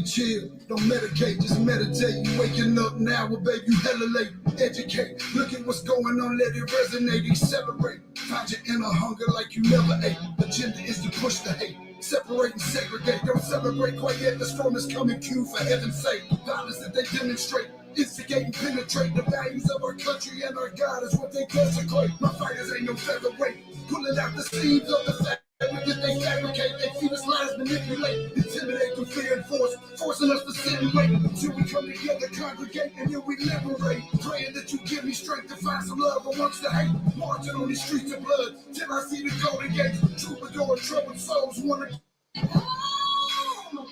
baby, chill. Don't medicate, just meditate. You waking up now, well, baby, you hella late. Educate, look at what's going on, let it resonate, accelerate. Find your inner hunger like you never ate. Agenda is to push the hate. Separate and segregate, don't celebrate quite yet. The storm is coming, Q, for heaven's sake. Violence that they demonstrate, instigate and penetrate. The values of our country and our God is what they consecrate. My fighters ain't no featherweight, pulling out the seams of the fabric that they fabricate. They feed us lies, manipulate, intimidate through fear and force, forcing us to sit and wait until we come together, congregate, and then we liberate. Praying that you give me strength to find some love amongst the hate. Marching on these streets of blood till I see the golden gates. Troubadour, troubled souls wanna home.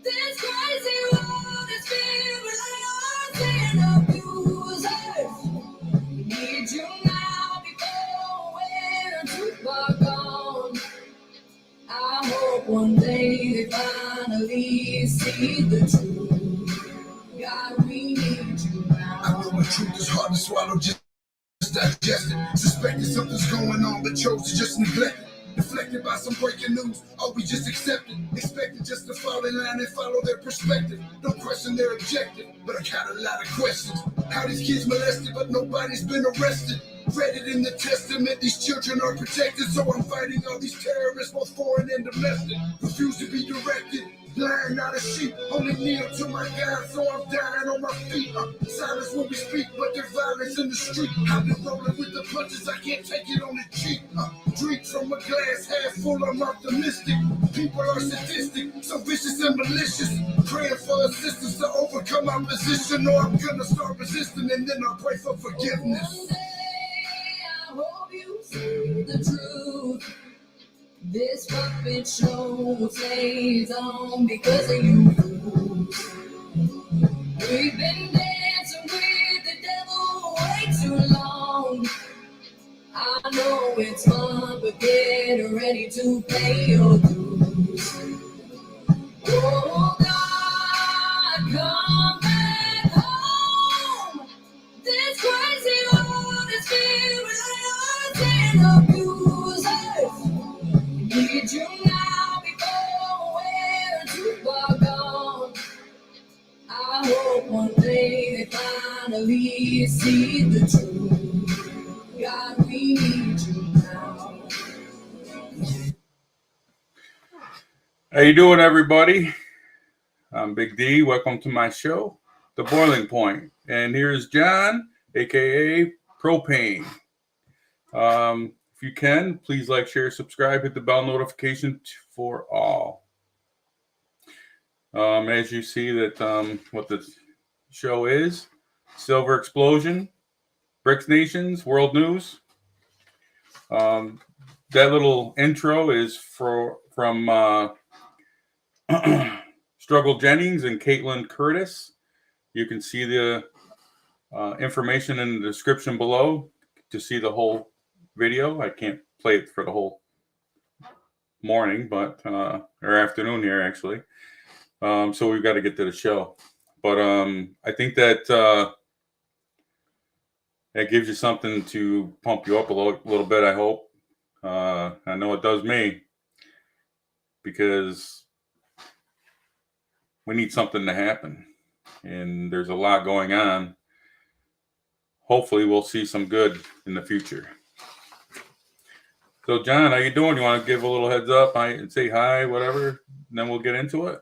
This crazy world is filled with liars and abusers. We need you now before we're too far gone. I hope one day they finally see the truth. God, we need you now. I know the truth is hard to swallow, just digest it. Suspected something's going on, but chose to just neglect it. Deflected by some breaking news, or we just accept it. Expected just to fall in line and follow their perspective. Don't question their objective, but I got a lot of questions. How these kids molested, but nobody's been arrested. Read it in the testament, these children are protected. So I'm fighting all these terrorists, both foreign and domestic. Refuse to be directed, blind, not a sheep. Only kneel to my God, so I'm dying on my feet. Silence when we speak, but there's violence in the street. I've been rolling with the punches, I can't take it on the cheek. Drink from a glass half full, I'm optimistic. People are sadistic, so vicious and malicious. Praying for assistance to overcome opposition, or I'm gonna start resisting, and then I'll pray for forgiveness. I hope you see the truth. This puppet show stays on because of you. We've been dancing with the devil way too long. I know it's fun, but get ready to pay your dues. Oh God, come back home. This crazy world is filled with liars and abusers. We need you now before we're too far gone. I hope one day they finally see the truth. God, we need you now. How you doing, everybody? I'm Big D. Welcome to my show, The Boiling Point. And here's John, aka Propane. If you can, please like, share, subscribe, hit the bell notification for all. As you see that what the show is, Silver Explosion, Brics Nations, World News. That little intro is from Struggle Jennings and Caitlynne Curtis. You can see the information in the description below to see the whole video. I can't play it for the whole morning, but or afternoon here actually. So we've got to get to the show. But I think that that gives you something to pump you up a little bit, I hope. I know it does me, because we need something to happen. And there's a lot going on. Hopefully we'll see some good in the future. So John, how you doing? You want to give a little heads up and say hi, whatever, and then we'll get into it?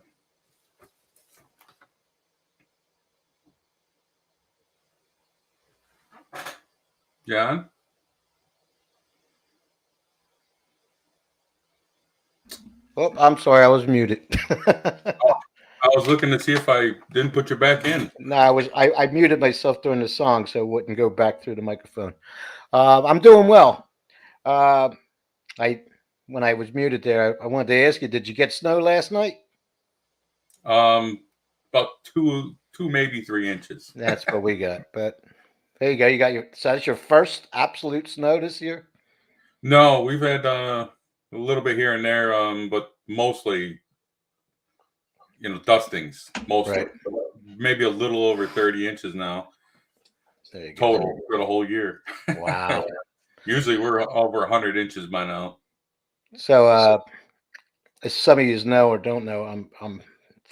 John? Oh, I'm sorry, I was muted. I was looking to see if I didn't put you back in. No, I muted myself during the song so it wouldn't go back through the microphone. I'm doing well. When I was muted there, I wanted to ask you, did you get snow last night? About two, maybe 3 inches. That's what we got. But there you go. You got so that's your first absolute snow this year? No, we've had a little bit here and there, but mostly, dustings. Mostly, right. Maybe a little over 30 inches now. Total for the whole year. Wow. Usually we're over 100 inches by now. So, as some of you know or don't know, I'm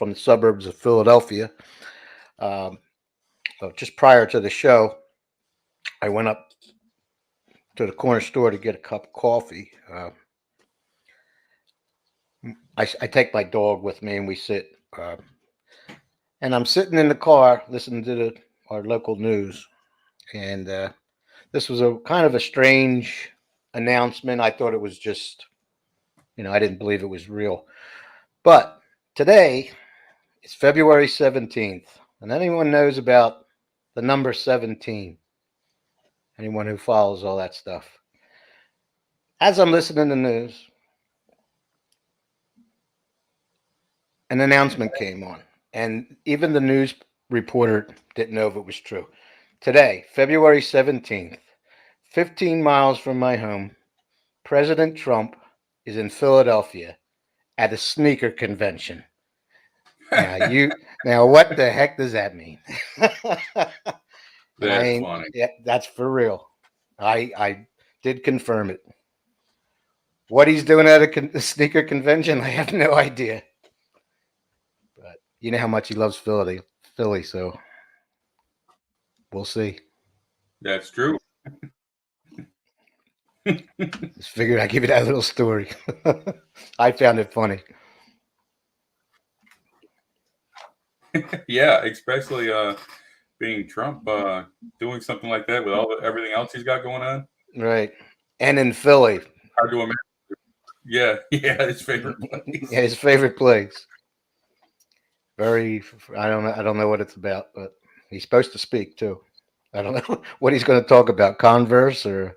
from the suburbs of Philadelphia. So just prior to the show, I went up to the corner store to get a cup of coffee. I take my dog with me, and we sit. And I'm sitting in the car listening to our local news, and this was a kind of a strange announcement. I thought it was just, I didn't believe it was real. But today is February 17th, and anyone knows about the number 17? Anyone who follows all that stuff. As I'm listening to the news, an announcement came on, and even the news reporter didn't know if it was true. Today, February 17th, 15 miles from my home, President Trump is in Philadelphia at a sneaker convention. Now what the heck does that mean? That's funny. Yeah, that's for real. I did confirm it. What he's doing at a sneaker convention, I have no idea. But you know how much he loves Philly, so we'll see. That's true. Just figured I'd give you that little story. I found it funny. Yeah, especially being Trump, doing something like that with everything else he's got going on. Right. And in Philly. Hard to imagine. Yeah, his favorite place. Yeah, his favorite place. I don't know what it's about, but he's supposed to speak too. I don't know what he's going to talk about, Converse or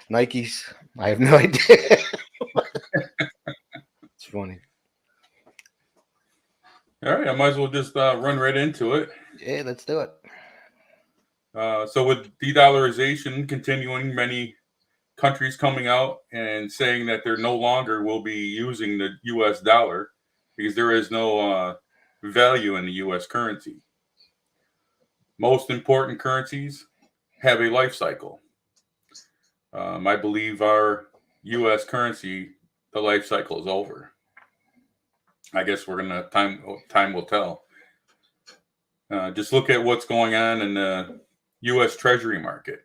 Nikes. I have no idea. It's funny. All right, I might as well just run right into it. Yeah, let's do it. So with de-dollarization continuing, many countries coming out and saying that they no longer will be using the U.S. dollar because there is no value in the U.S. currency. Most important currencies have a life cycle. I believe our U.S. currency, the life cycle is over. I guess we're gonna time will tell. Just look at what's going on in the U.S. Treasury market,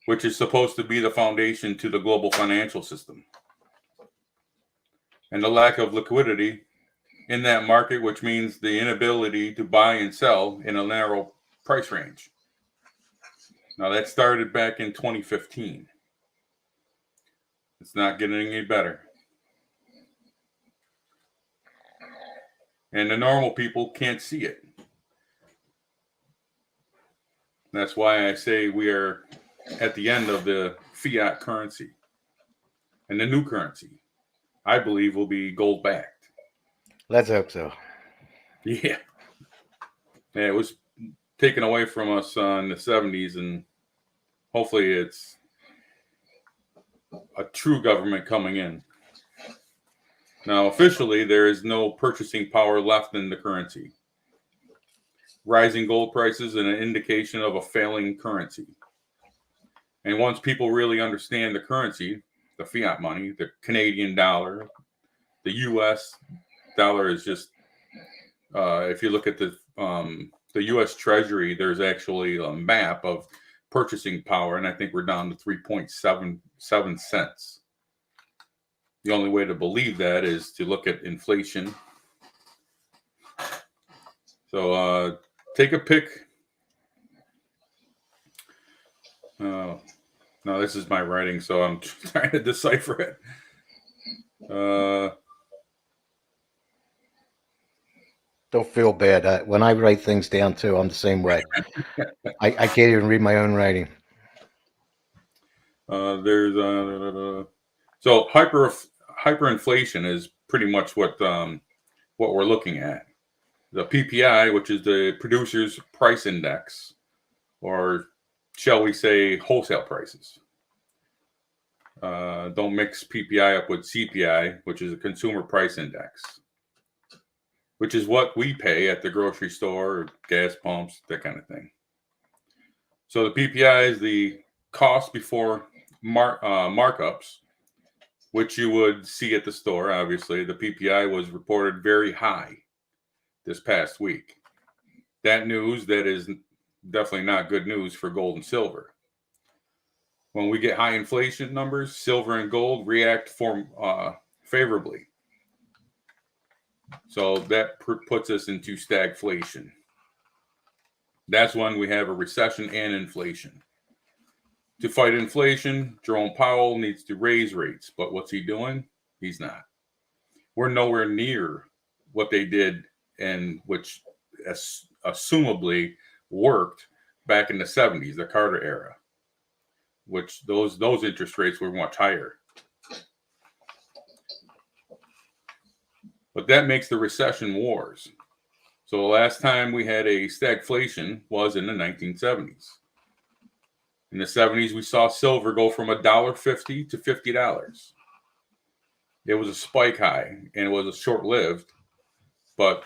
which is supposed to be the foundation to the global financial system, and the lack of liquidity in that market, which means the inability to buy and sell in a narrow price range. Now that started back in 2015. It's not getting any better. And the normal people can't see it. That's why I say we are at the end of the fiat currency. And the new currency, I believe, will be gold backed. Let's hope so. Yeah. It was taken away from us in the 70s, and hopefully it's a true government coming in. Now, officially, there is no purchasing power left in the currency. Rising gold prices are an indication of a failing currency. And once people really understand the currency, the fiat money, the Canadian dollar, the U.S. dollar is just, if you look at the U.S. Treasury, there's actually a map of purchasing power, and I think we're down to 3.77 cents. The only way to believe that is to look at inflation. So take a pick. No, this is my writing, so I'm trying to decipher it. Don't feel bad. When I write things down too, I'm the same way. I can't even read my own writing. So hyperinflation is pretty much what we're looking at. The PPI, which is the Producer's Price Index, or shall we say wholesale prices. Don't mix PPI up with CPI, which is a Consumer Price Index, which is what we pay at the grocery store, or gas pumps, that kind of thing. So the PPI is the cost before markups, which you would see at the store. Obviously, the PPI was reported very high this past week. That news, that is definitely not good news for gold and silver. When we get high inflation numbers, silver and gold react favorably. So that puts us into stagflation. That's when we have a recession and inflation. To fight inflation, Jerome Powell needs to raise rates. But what's he doing? He's not. We're nowhere near what they did, and which assumably worked back in the 70s, the Carter era, which those interest rates were much higher. But that makes the recession wars. So the last time we had a stagflation was in the 1970s. In the 70s, we saw silver go from $1.50 to $50. It was a spike high, and it was short-lived. But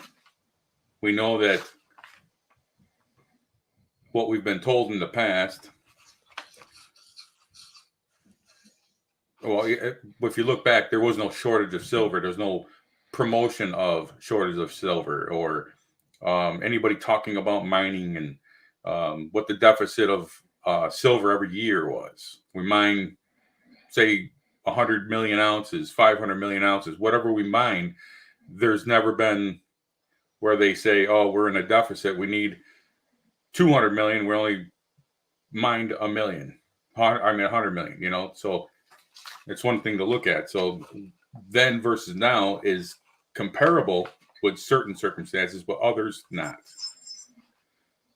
we know that what we've been told in the past, well, if you look back, there was no shortage of silver. There's no promotion of shortage of silver, or anybody talking about mining and what the deficit of silver every year was. We mine, say, 100 million ounces, 500 million ounces, whatever we mine. There's never been where they say, oh, we're in a deficit. We need 200 million. We only mined a million. 100 million, you know? So it's one thing to look at. So then versus now is comparable with certain circumstances, but others not.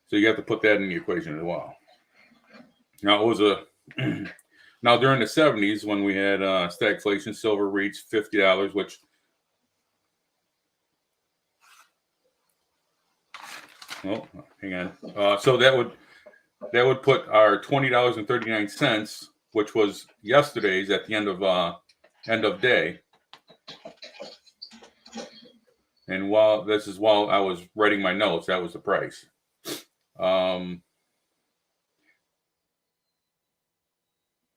So you have to put that in the equation as well. Now, it was now during the 70s when we had stagflation, silver reached $50, which hang on. So that would put our $20.39, which was yesterday's at the end of day. And while I was writing my notes, that was the price. That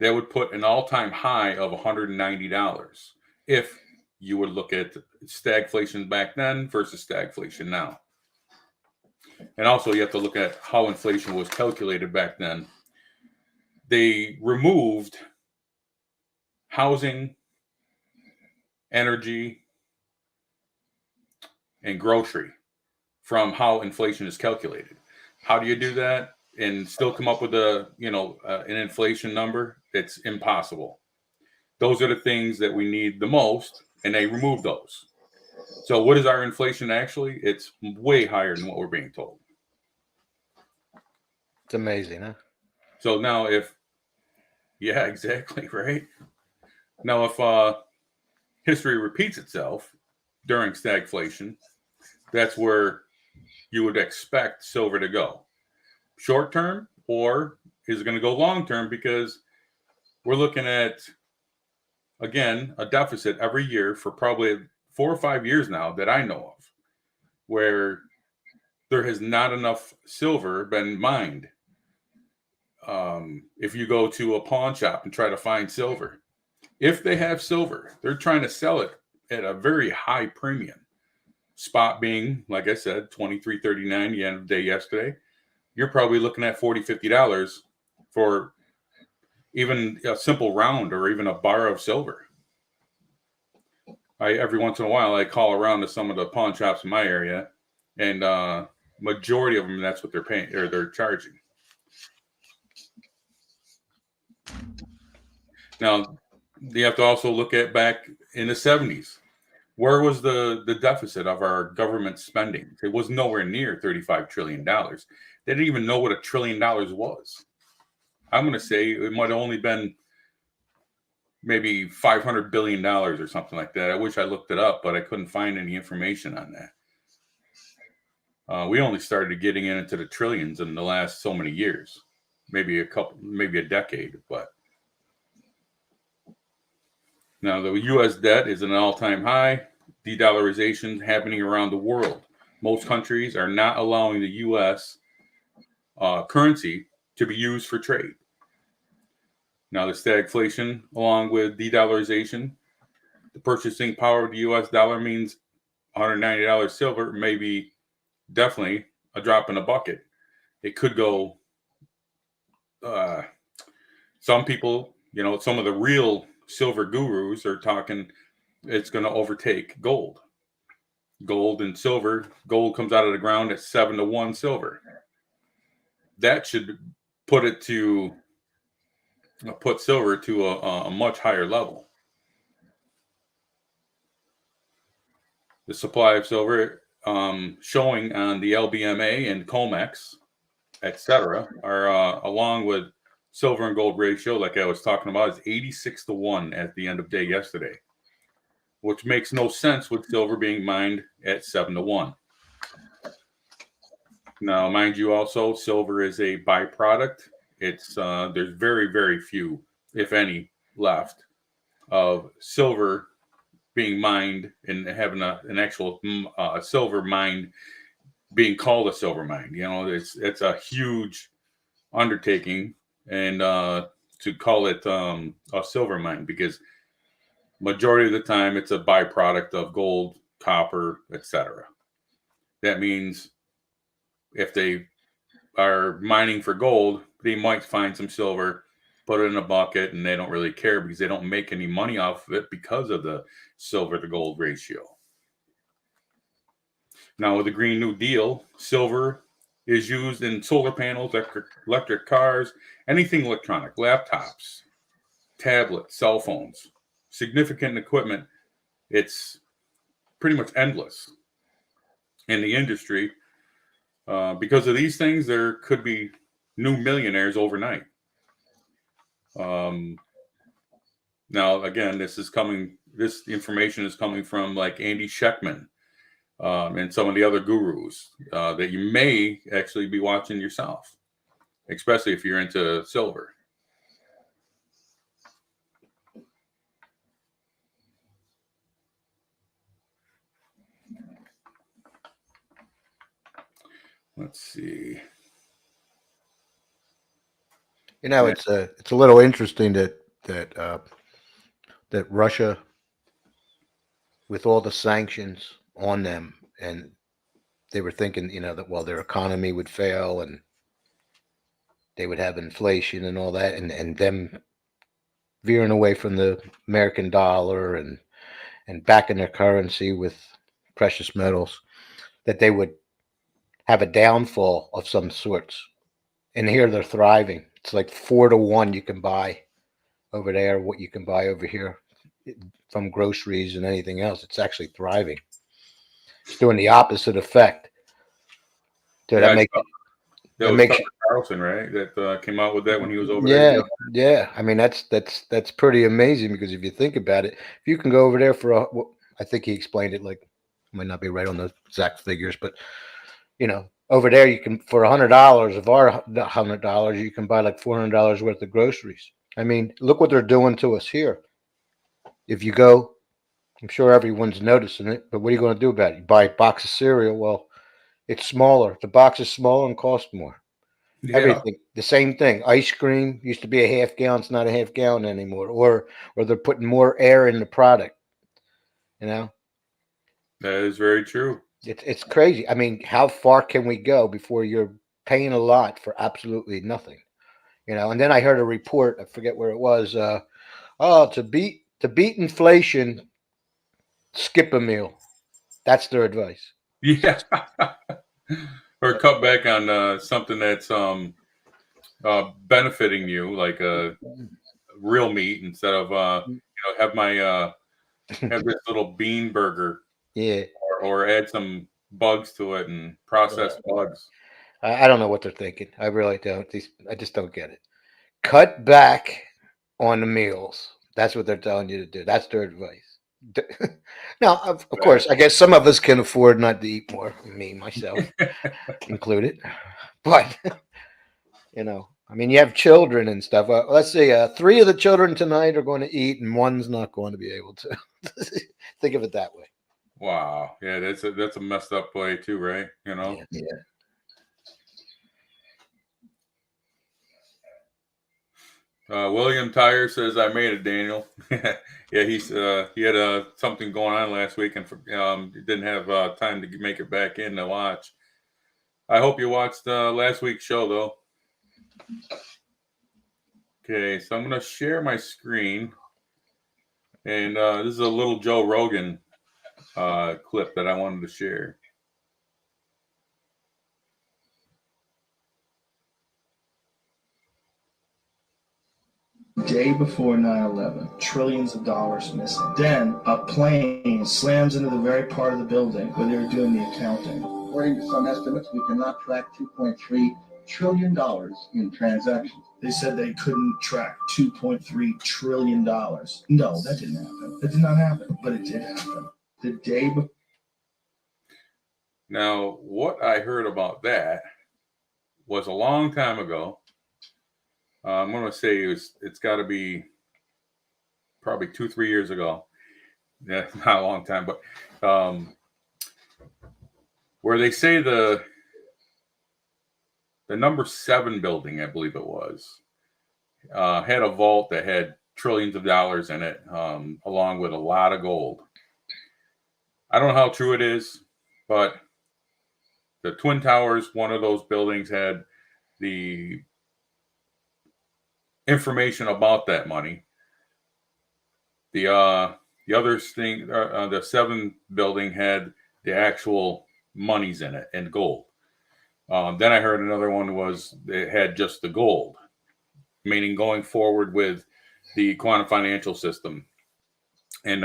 would put an all-time high of $190 if you would look at stagflation back then versus stagflation now. And also you have to look at how inflation was calculated back then. They removed housing, energy, and grocery from how inflation is calculated. How do you do that and still come up with an inflation number? It's impossible. Those are the things that we need the most, and they removed those. So what is our inflation actually? It's way higher than what we're being told. It's amazing, huh? So now yeah, exactly, right? Now if history repeats itself during stagflation, that's where you would expect silver to go. Short term, or is it going to go long term? Because we're looking at, again, a deficit every year for probably 4 or 5 years now that I know of, where there has not enough silver been mined. If you go to a pawn shop and try to find silver, if they have silver, they're trying to sell it at a very high premium. Spot being, like I said, $23.39 the end of the day yesterday. You're probably looking at $40, $50 for even a simple round or even a bar of silver. Every once in a while, I call around to some of the pawn shops in my area, and majority of them, that's what they're paying or they're charging. Now, you have to also look at back in the 70s. Where was the deficit of our government spending? It was nowhere near $35 trillion. They didn't even know what $1 trillion was. I'm going to say it might have only been maybe $500 billion or something like that. I wish I looked it up, but I couldn't find any information on that. We only started getting into the trillions in the last so many years, maybe a decade. But now the U.S. debt is at an all-time high. De-dollarization happening around the world. Most countries are not allowing the U.S. Currency to be used for trade. Now the stagflation, along with de-dollarization, the purchasing power of the U.S. dollar means $190 silver may be definitely a drop in a bucket. It could go. Some people, some of the real silver gurus are talking it's going to overtake gold. Gold and silver. Gold comes out of the ground at 7-1 silver. That should put silver to a much higher level. The supply of silver showing on the LBMA and COMEX, etc., are along with silver and gold ratio, like I was talking about, is 86-1 at the end of day yesterday, which makes no sense with silver being mined at 7-1. Now, mind you, also silver is a byproduct. It's there's very, very few, if any, left of silver being mined and having an actual silver mine being called a silver mine. It's a huge undertaking, and to call it a silver mine, because majority of the time it's a byproduct of gold, copper, etc. That means if they are mining for gold, they might find some silver, put it in a bucket, and they don't really care because they don't make any money off of it because of the silver to gold ratio. Now, with the Green New Deal, silver is used in solar panels, electric cars, anything electronic, laptops, tablets, cell phones, significant equipment. It's pretty much endless in the industry. Because of these things, there could be new millionaires overnight. Now, again, this information is coming from like Andy Scheckman and some of the other gurus that you may actually be watching yourself, especially if you're into silver. Let's see. It's a little interesting that Russia, with all the sanctions on them, and they were thinking, that their economy would fail and they would have inflation and all that, and them veering away from the American dollar and backing their currency with precious metals, that they would have a downfall of some sorts. And here they're thriving. It's like 4-1 you can buy over there what you can buy over here from groceries and anything else. It's actually thriving. It's doing the opposite effect. Dude, that makes Tucker Carlson, right? That came out with that when he was over there. Yeah. I mean, that's pretty amazing, because if you think about it, if you can go over there for I think he explained it, like, might not be right on the exact figures, but over there you can, for $100 of our $100, you can buy like $400 worth of groceries. I mean, look what they're doing to us here. If you go, I'm sure everyone's noticing it, but what are you going to do about it? You buy a box of cereal. Well, it's smaller. The box is smaller and costs more. Yeah. Everything, the same thing. Ice cream used to be a half gallon. It's not a half gallon anymore. Or they're putting more air in the product. That is very true. It's crazy. I mean, how far can we go before you're paying a lot for absolutely nothing? And then I heard a report, I forget where it was. To beat inflation, skip a meal. That's their advice. Yeah. Or cut back on something that's benefiting you, like real meat, instead of have this little bean burger. Yeah. Or add some bugs to it and processed bugs. I don't know what they're thinking. I really don't. I just don't get it. Cut back on the meals. That's what they're telling you to do. That's their advice. Now, of course, I guess some of us can afford not to eat more. Me, myself included. But, I mean, you have children and stuff. Let's say 3 of the children tonight are going to eat and 1's not going to be able to. Think of it that way. Wow. Yeah, that's a messed up play too, right? Yeah. William Tyre says, "I made it, Daniel." Yeah, he had something going on last week and didn't have time to make it back in to watch. I hope you watched last week's show, though. Okay, so I'm going to share my screen. And this is a little Joe Rogan clip that I wanted to share. Day before 9/11, trillions of dollars missing. Then a plane slams into the very part of the building where they were doing the accounting. According to some estimates, we cannot track $2.3 trillion in transactions. They said they couldn't track $2.3 trillion. No, that didn't happen. That did not happen, but it did happen. The day before. Now, what I heard about that was a long time ago. I'm going to say it's got to be probably 2-3 years ago. Yeah, not a long time, but where they say the number 7 building, I believe it was, had a vault that had trillions of dollars in it, along with a lot of gold. I don't know how true it is, but the Twin Towers, one of those buildings, had the information about that money. The other thing, the 7 building had the actual monies in it and gold. Then I heard another one was it had just the gold, meaning going forward with the quantum financial system and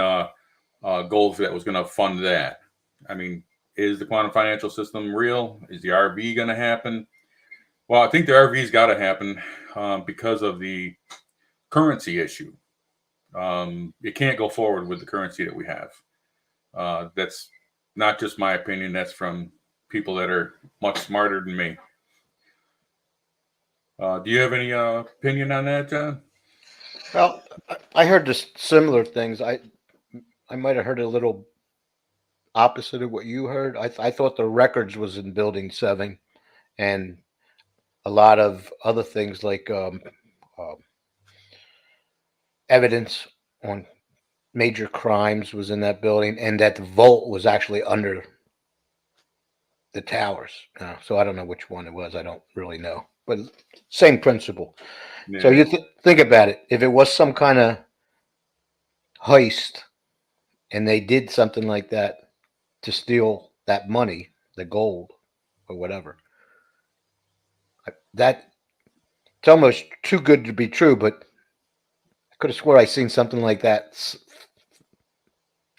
gold that was going to fund that. I mean, is the quantum financial system real? Is the RV going to happen? Well, I think the RV's got to happen because of the currency issue. You can't go forward with the currency that we have. That's not just my opinion. That's from people that are much smarter than me. Do you have any opinion on that, John? Well, I heard this similar things. I might have heard a little opposite of what you heard. I thought the records was in Building 7, and a lot of other things like evidence on major crimes was in that building, and that the vault was actually under the towers. So I don't know which one it was. I don't really know, but same principle. Yeah. So you think about it. If it was some kind of heist and they did something like that to steal that money, the gold or whatever, that it's almost too good to be true, but I could have swore I seen something like that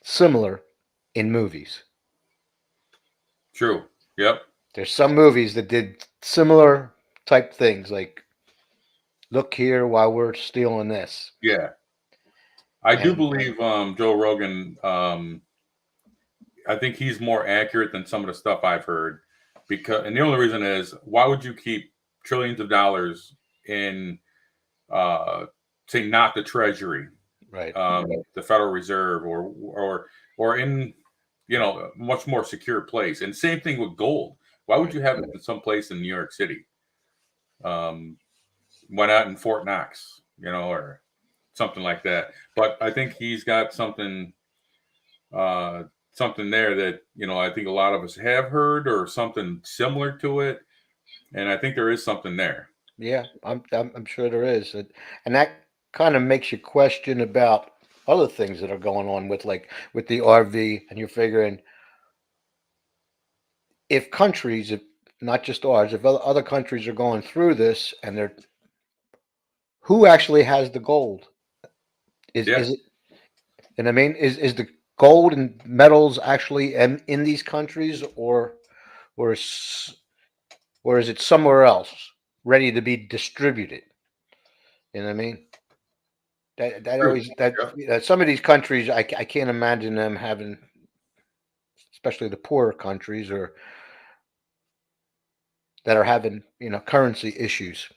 similar in movies. True. Yep. There's some movies that did similar type things, like look here while we're stealing this. Yeah. I do believe Joe Rogan, I think he's more accurate than some of the stuff I've heard. And the only reason is, why would you keep trillions of dollars in, say, not the Treasury, Right? the Federal Reserve, or in, a much more secure place? And same thing with gold. Why would you have it in some place in New York City? Why not in Fort Knox, or something like that? But I think he's got something there that, I think a lot of us have heard, or something similar to it. And I think there is something there. Yeah, I'm sure there is. And that kind of makes you question about other things that are going on with the RV, and you're figuring if countries, if not just ours, if other countries are going through this, and who actually has the gold? Is it? And I mean, is the gold and metals actually in these countries, or is it somewhere else ready to be distributed? You know what I mean? Some of these countries, I can't imagine them having, especially the poorer countries, or that are having currency issues.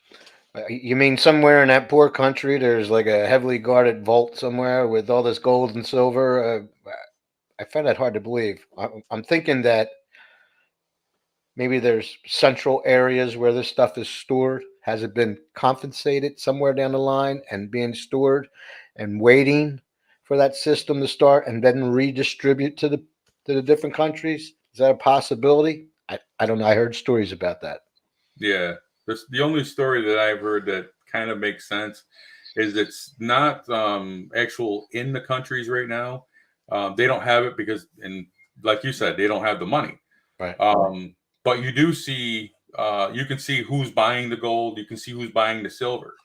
You mean somewhere in that poor country there's like a heavily guarded vault somewhere with all this gold and silver? I find that hard to believe. I'm thinking that maybe there's central areas where this stuff is stored. Has it been confiscated somewhere down the line and being stored and waiting for that system to start and then redistribute to the different countries? Is that a possibility? I don't know. I heard stories about that. Yeah, the only story that I've heard that kind of makes sense is it's not actual in the countries right now. They don't have it because, and like you said, they don't have the money. Right. But you do see, you can see who's buying the gold. You can see who's buying the silver.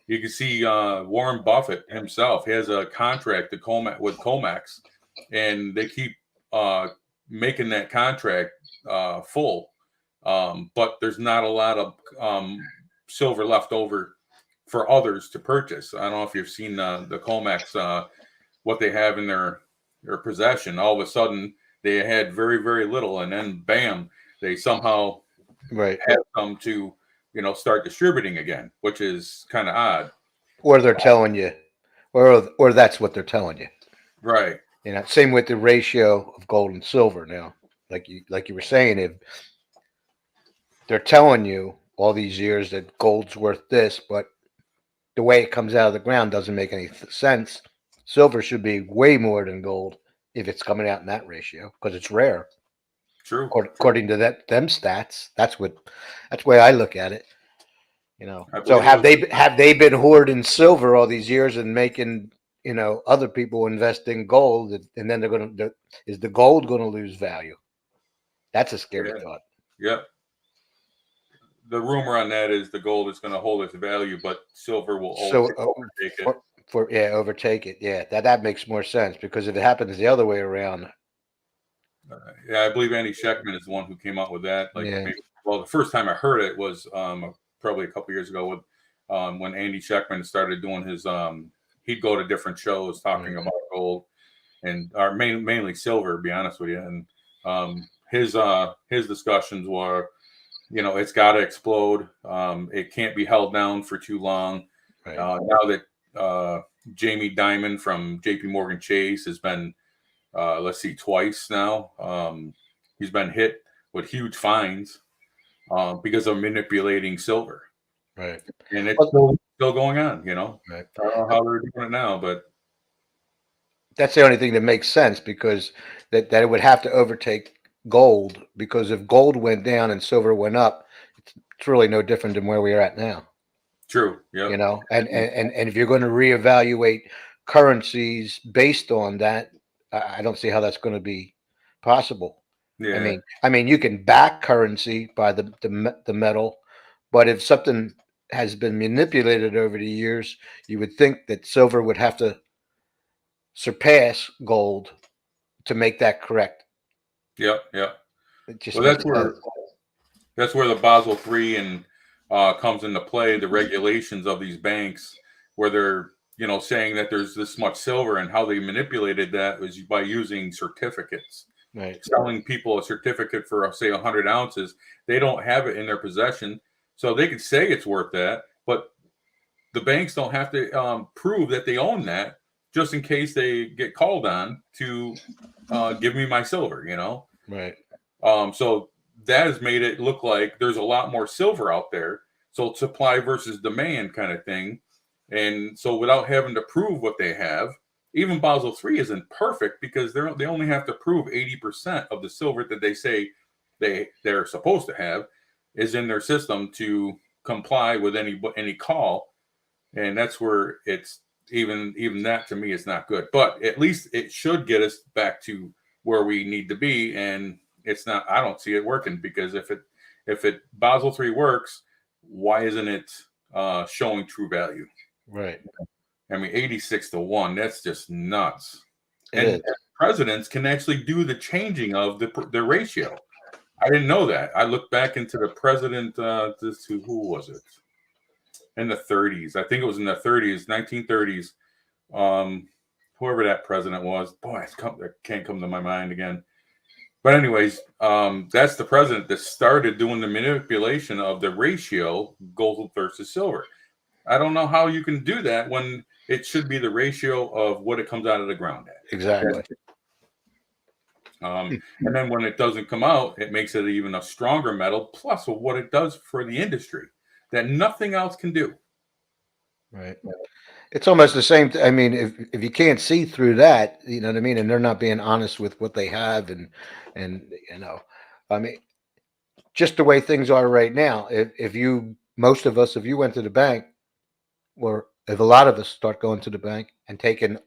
You can see Warren Buffett himself. He has a contract with Comex, and they keep making that contract full. But there's not a lot of silver left over for others to purchase. I don't know if you've seen the Comex, what they have in their possession. All of a sudden, they had very, very little, and then bam, they somehow Right. have some to start distributing again, which is kind of odd. Or they're telling you, or that's what they're telling you. Right. Same with the ratio of gold and silver. Now, like you were saying, if they're telling you all these years that gold's worth this, but the way it comes out of the ground doesn't make any sense. Silver should be way more than gold if it's coming out in that ratio because it's rare. True. According to them stats, that's the way I look at it. So believe have they been hoarding silver all these years and making other people invest in gold, and then is the gold going to lose value? That's a scary thought. Yep. The rumor on that is the gold is going to hold its value, but silver will overtake it. Overtake it. Yeah, that makes more sense because if it happens the other way around. Yeah, I believe Andy Scheckman is the one who came up with that. The first time I heard it was probably a couple years ago with when Andy Scheckman started doing his. He'd go to different shows talking about gold and mainly silver. To be honest with you, and his discussions were, it's got to explode. It can't be held down for too long. Right. Now that Jamie Dimon from J.P. Morgan Chase has been. Twice now. He's been hit with huge fines because of manipulating silver. Right. And it's still going on, Right. I don't know how they're doing it now, but that's the only thing that makes sense because that it would have to overtake gold because if gold went down and silver went up, it's really no different than where we are at now. True. Yeah. And if you're going to reevaluate currencies based on that, I don't see how that's going to be possible. Yeah. I mean, you can back currency by the metal, but if something has been manipulated over the years, you would think that silver would have to surpass gold to make that correct. Yep. Well, that's where the Basel III and comes into play. The regulations of these banks, where they're saying that there's this much silver, and how they manipulated that was by using certificates. Right. Selling people a certificate for, say, 100 ounces. They don't have it in their possession. So they could say it's worth that, but the banks don't have to prove that they own that just in case they get called on to give me my silver, Right. So that has made it look like there's a lot more silver out there. So it's supply versus demand kind of thing. And so without having to prove what they have, even Basel III isn't perfect because they only have to prove 80% of the silver that they say they're supposed to have is in their system to comply with any call. And that's where it's even that to me is not good. But at least it should get us back to where we need to be. And it's not, I don't see it working because if it Basel III works, why isn't it showing true value? Right. I mean, 86-1, that's just nuts. And presidents can actually do the changing of the ratio. I didn't know that. I looked back into the president, who was it? In the 30s. I think it was in the 30s, 1930s. Whoever that president was. Boy, that can't come to my mind again. But anyways, that's the president that started doing the manipulation of the ratio gold versus silver. I don't know how you can do that when it should be the ratio of what it comes out of the ground at. Exactly. And then when it doesn't come out, it makes it even a stronger metal, plus what it does for the industry that nothing else can do. Right. It's almost the same. I mean, if you can't see through that, you know what I mean, and they're not being honest with what they have, and I mean, just the way things are right now. If you, most of us, if you went to the bank, or if a lot of us start going to the bank and taking,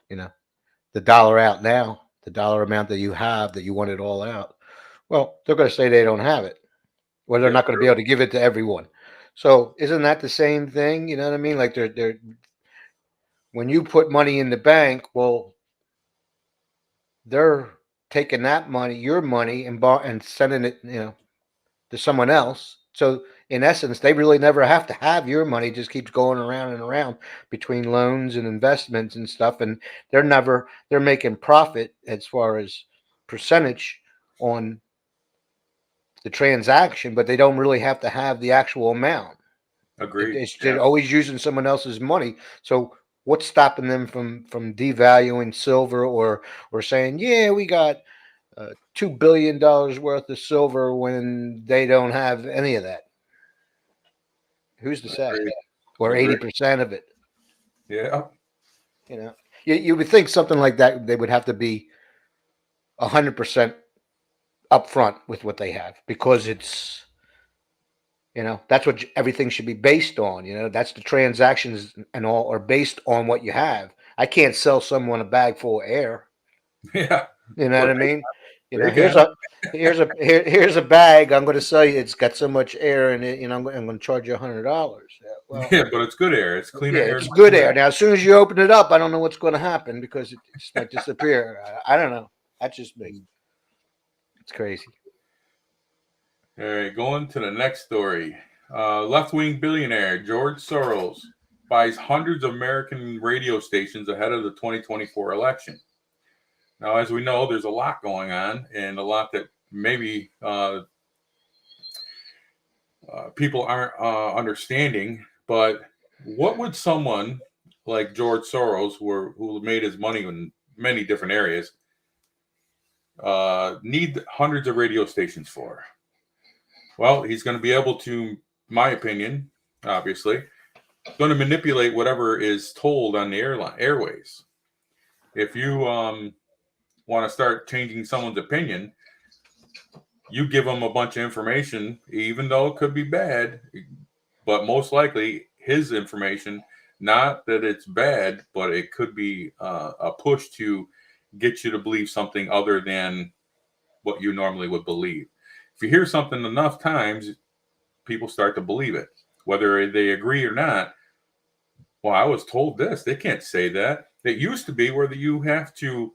the dollar out now, the dollar amount that you have that you want it all out, well, they're going to say they don't have it, or they're Yeah, not going to be able to give it to everyone. So isn't that the same thing? You know what I mean? Like they're when you put money in the bank, well, they're taking that money, your money, and sending it, to someone else. So in essence, they really never have to have your money. It just keeps going around and around between loans and investments and stuff. And they're making profit as far as percentage on the transaction, but they don't really have to have the actual amount. agreed. They're Yeah, always using someone else's money. So what's stopping them from devaluing silver, or saying, yeah, we got $2 billion worth of silver when they don't have any of that? Who's to say? agreed. Or Agreed. 80% of it? Yeah, You know, you would think something like that they would have to be 100% upfront with what they have, because it's, that's what everything should be based on. That's the transactions and all are based on what you have. I can't sell someone a bag full of air. yeah. You know what But I mean? they Here's can. here's a bag. I'm going to sell you. It's got so much air in it. I'm going to charge you $100. Well, Yeah, but it's good air. It's cleaner yeah, air it's than good bad. air. Now, as soon as you open it up, I don't know what's going to happen, because it just might disappear. I don't know. That's just me. It's crazy. All right, going to the next story. Left-wing billionaire George Soros buys hundreds of American radio stations ahead of the 2024 election. Now, as we know, there's a lot going on, and a lot that maybe people aren't understanding. But what would someone like George Soros, who made his money in many different areas, need hundreds of radio stations for? Well, he's going to be able to, my opinion, obviously, going to manipulate whatever is told on the airways. If you want to start changing someone's opinion, you give them a bunch of information, even though it could be bad, but most likely his information, not that it's bad, but it could be a push to get you to believe something other than what you normally would believe. If you hear something enough times, people start to believe it, whether they agree or not. Well, I was told this. They can't say that. It used to be where you have to,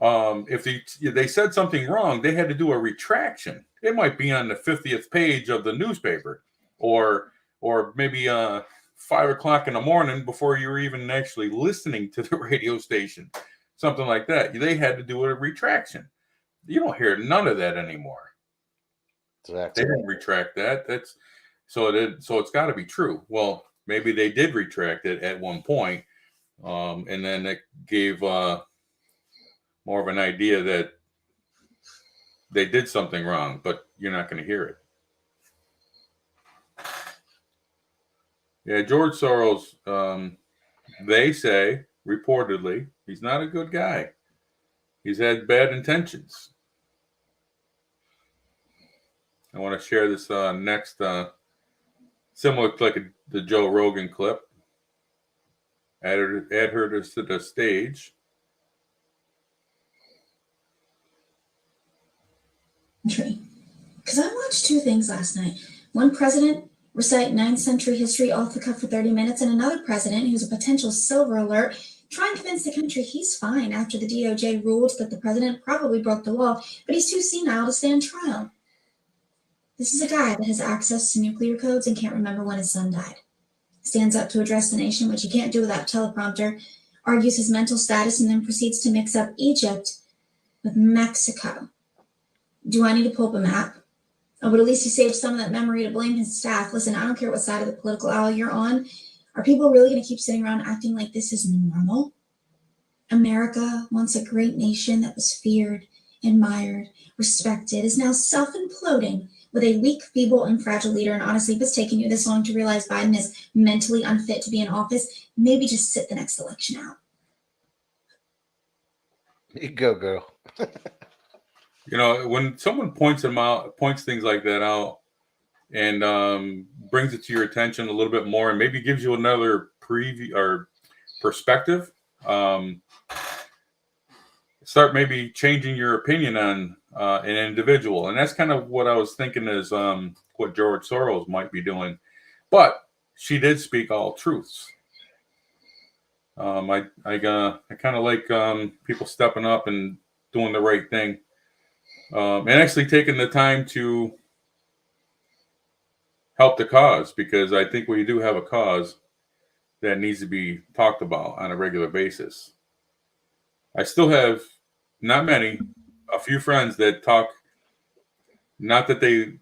if they said something wrong, they had to do a retraction. It might be on the 50th page of the newspaper, or maybe 5 o'clock in the morning before you were even actually listening to the radio station, something like that. They had to do a retraction. You don't hear none of that anymore. Exactly. They didn't retract that. So it's got to be true. Well, maybe they did retract it at one point, and then it gave more of an idea that they did something wrong, but you're not going to hear it. Yeah, George Soros, they say, reportedly, he's not a good guy. He's had bad intentions. I want to share this next, similar to like the Joe Rogan clip. Add her to the stage. Because I watched two things last night. One president recite 9th century history off the cuff for 30 minutes, and another president, who's a potential silver alert, try and convince the country he's fine after the DOJ ruled that the president probably broke the law, but he's too senile to stand trial. This is a guy that has access to nuclear codes and can't remember when his son died. Stands up to address the nation, which he can't do without teleprompter, argues his mental status, and then proceeds to mix up Egypt with Mexico. Do I need to pull up a map? Oh, but at least he saved some of that memory to blame his staff. Listen, I don't care what side of the political aisle you're on. Are people really going to keep sitting around acting like this is normal? America, once a great nation that was feared, admired, respected, is now self-imploding with a weak, feeble, and fragile leader. And honestly, if it's taken you this long to realize Biden is mentally unfit to be in office, maybe just sit the next election out. You go, girl. You know, when someone points things like that out, and brings it to your attention a little bit more, and maybe gives you another preview or perspective, start maybe changing your opinion on an individual. And that's kind of what I was thinking is what George Soros might be doing. But she did speak all truths. I kind of like people stepping up and doing the right thing, and actually taking the time to help the cause, because I think we do have a cause that needs to be talked about on a regular basis. I still have not many, a few friends that talk, not that they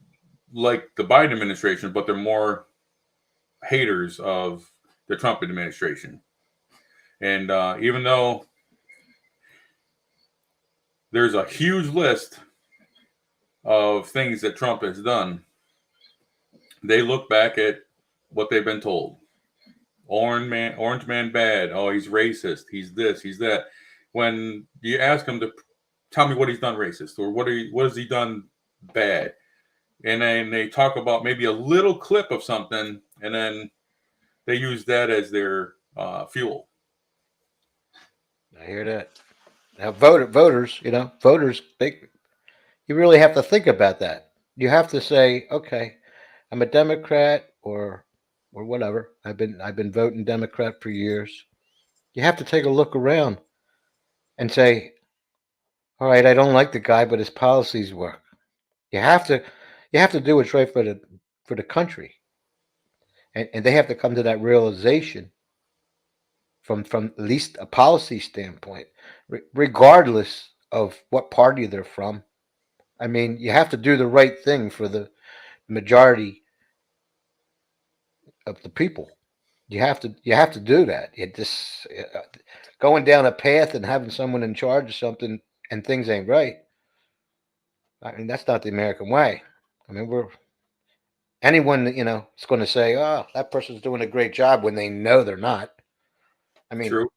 like the Biden administration, but they're more haters of the Trump administration. And even though there's a huge list of things that Trump has done, they look back at what they've been told. Orange man bad. Oh, he's racist. He's this, he's that. When you ask him to tell me what he's done racist, or what has he done bad, and then they talk about maybe a little clip of something, and then they use that as their fuel. I hear that. Now, voters, you really have to think about that. You have to say, okay, I'm a Democrat or whatever. I've been voting Democrat for years. You have to take a look around and say, all right, I don't like the guy, but his policies work. You have to do what's right for the country, and they have to come to that realization from at least a policy standpoint, regardless of what party they're from. I mean, you have to do the right thing for the majority of the people. You have to do that. It just going down a path and having someone in charge of something and things ain't right. I mean, that's not the American way. I mean, anyone that is going to say, "Oh, that person's doing a great job," when they know they're not. I mean, True.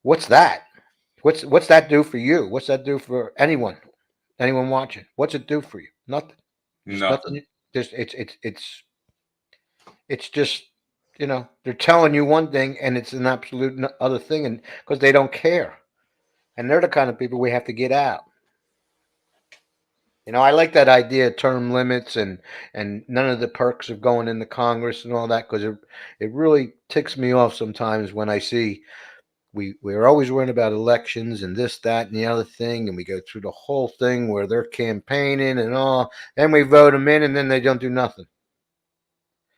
what's that? What's that do for you? What's that do for anyone watching? What's it do for you? Nothing. Just Nothing. nothing. Just it's just they're telling you one thing and it's an absolute other thing, and because they don't care, and they're the kind of people we have to get out. I like that idea of term limits and none of the perks of going into Congress and all that, because it really ticks me off sometimes when I see we're always worrying about elections and this, that, and the other thing, and we go through the whole thing where they're campaigning and all, then we vote them in, and then they don't do nothing.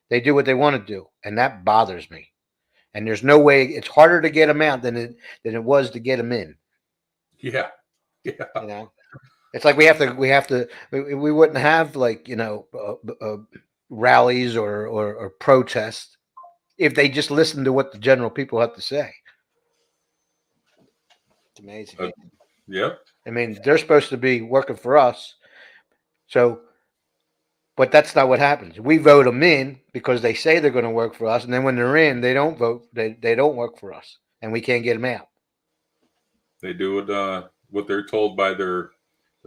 They do what they want to do, and that bothers me. And there's no way, it's harder to get them out than it was to get them in. Yeah. It's like we wouldn't have like rallies or protests if they just listened to what the general people have to say. It's amazing. Yep. I mean, they're supposed to be working for us, but that's not what happens. We vote them in because they say they're going to work for us, and then when they're in, they don't vote. They don't work for us, and we can't get them out. They do what they're told by the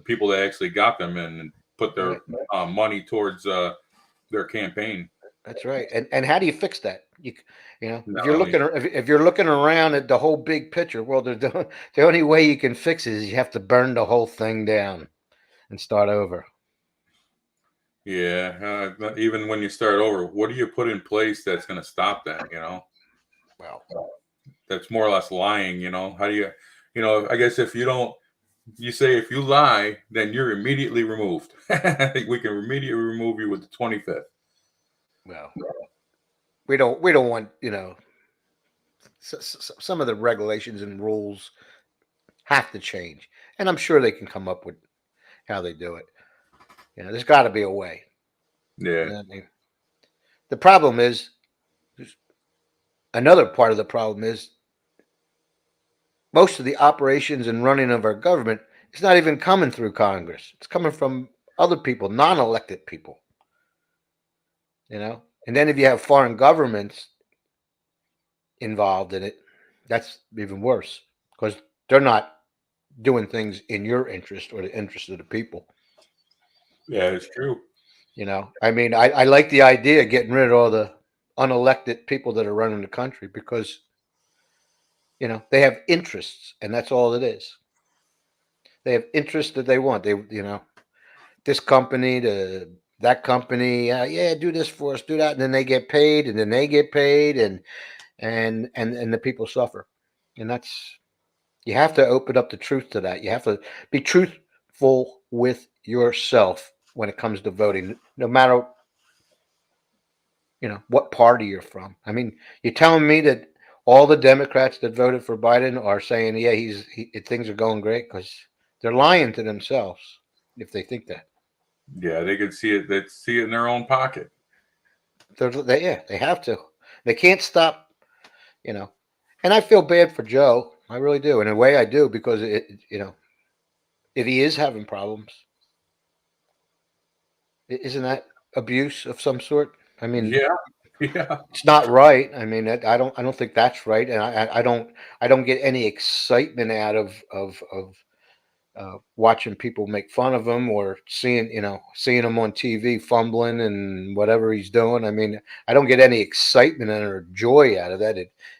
people that actually got them in and put their money towards their campaign. That's right. And how do you fix that? If No, you're looking around at the whole big picture, well, the only way you can fix it is you have to burn the whole thing down and start over. Yeah. Even when you start over, what do you put in place that's going to stop that? Well, That's more or less lying. How do you, I guess if you don't, you say if you lie, then you're immediately removed. I think we can immediately remove you with the 25th. well, we don't want some of the regulations and rules have to change, and I'm sure they can come up with how they do it. There's got to be a way. Yeah. The problem is, another part of the problem is, most of the operations and running of our government is not even coming through Congress. It's coming from other people, non-elected people. And then if you have foreign governments involved in it, that's even worse, because they're not doing things in your interest or the interest of the people. Yeah, it's true. You know, I mean, I like the idea of getting rid of all the unelected people that are running the country because, you know, they have interests and that's all it is. They have interests that they want. They, you know, this company to that company, yeah, do this for us, do that, and then they get paid, and then they get paid, and the people suffer, and that's you have to open up the truth to that. You have to be truthful with yourself when it comes to voting, no matter what party you're from. I mean, you're telling me that all the Democrats that voted for Biden are saying, yeah, things are going great because they're lying to themselves if they think that. Yeah, they can see it. They see it in their own pocket. They have to. They can't stop, you know. And I feel bad for Joe. I really do. In a way, I do because if he is having problems, isn't that abuse of some sort? I mean, Yeah, yeah. it's not right. I mean, I don't think that's right, and I don't get any excitement out of watching people make fun of him or seeing him on TV fumbling and whatever he's doing. I mean, I don't get any excitement or joy out of that.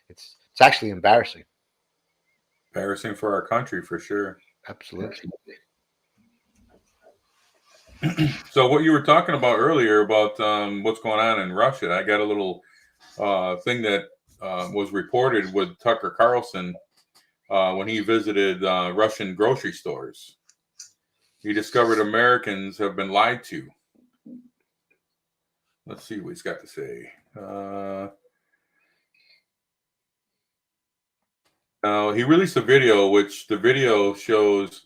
It's actually embarrassing. Embarrassing for our country for sure. Absolutely. So what you were talking about earlier about what's going on in Russia, I got a little thing that was reported with Tucker Carlson when he visited Russian grocery stores. He discovered Americans have been lied to. Let's see what he's got to say. He released a video, which the video shows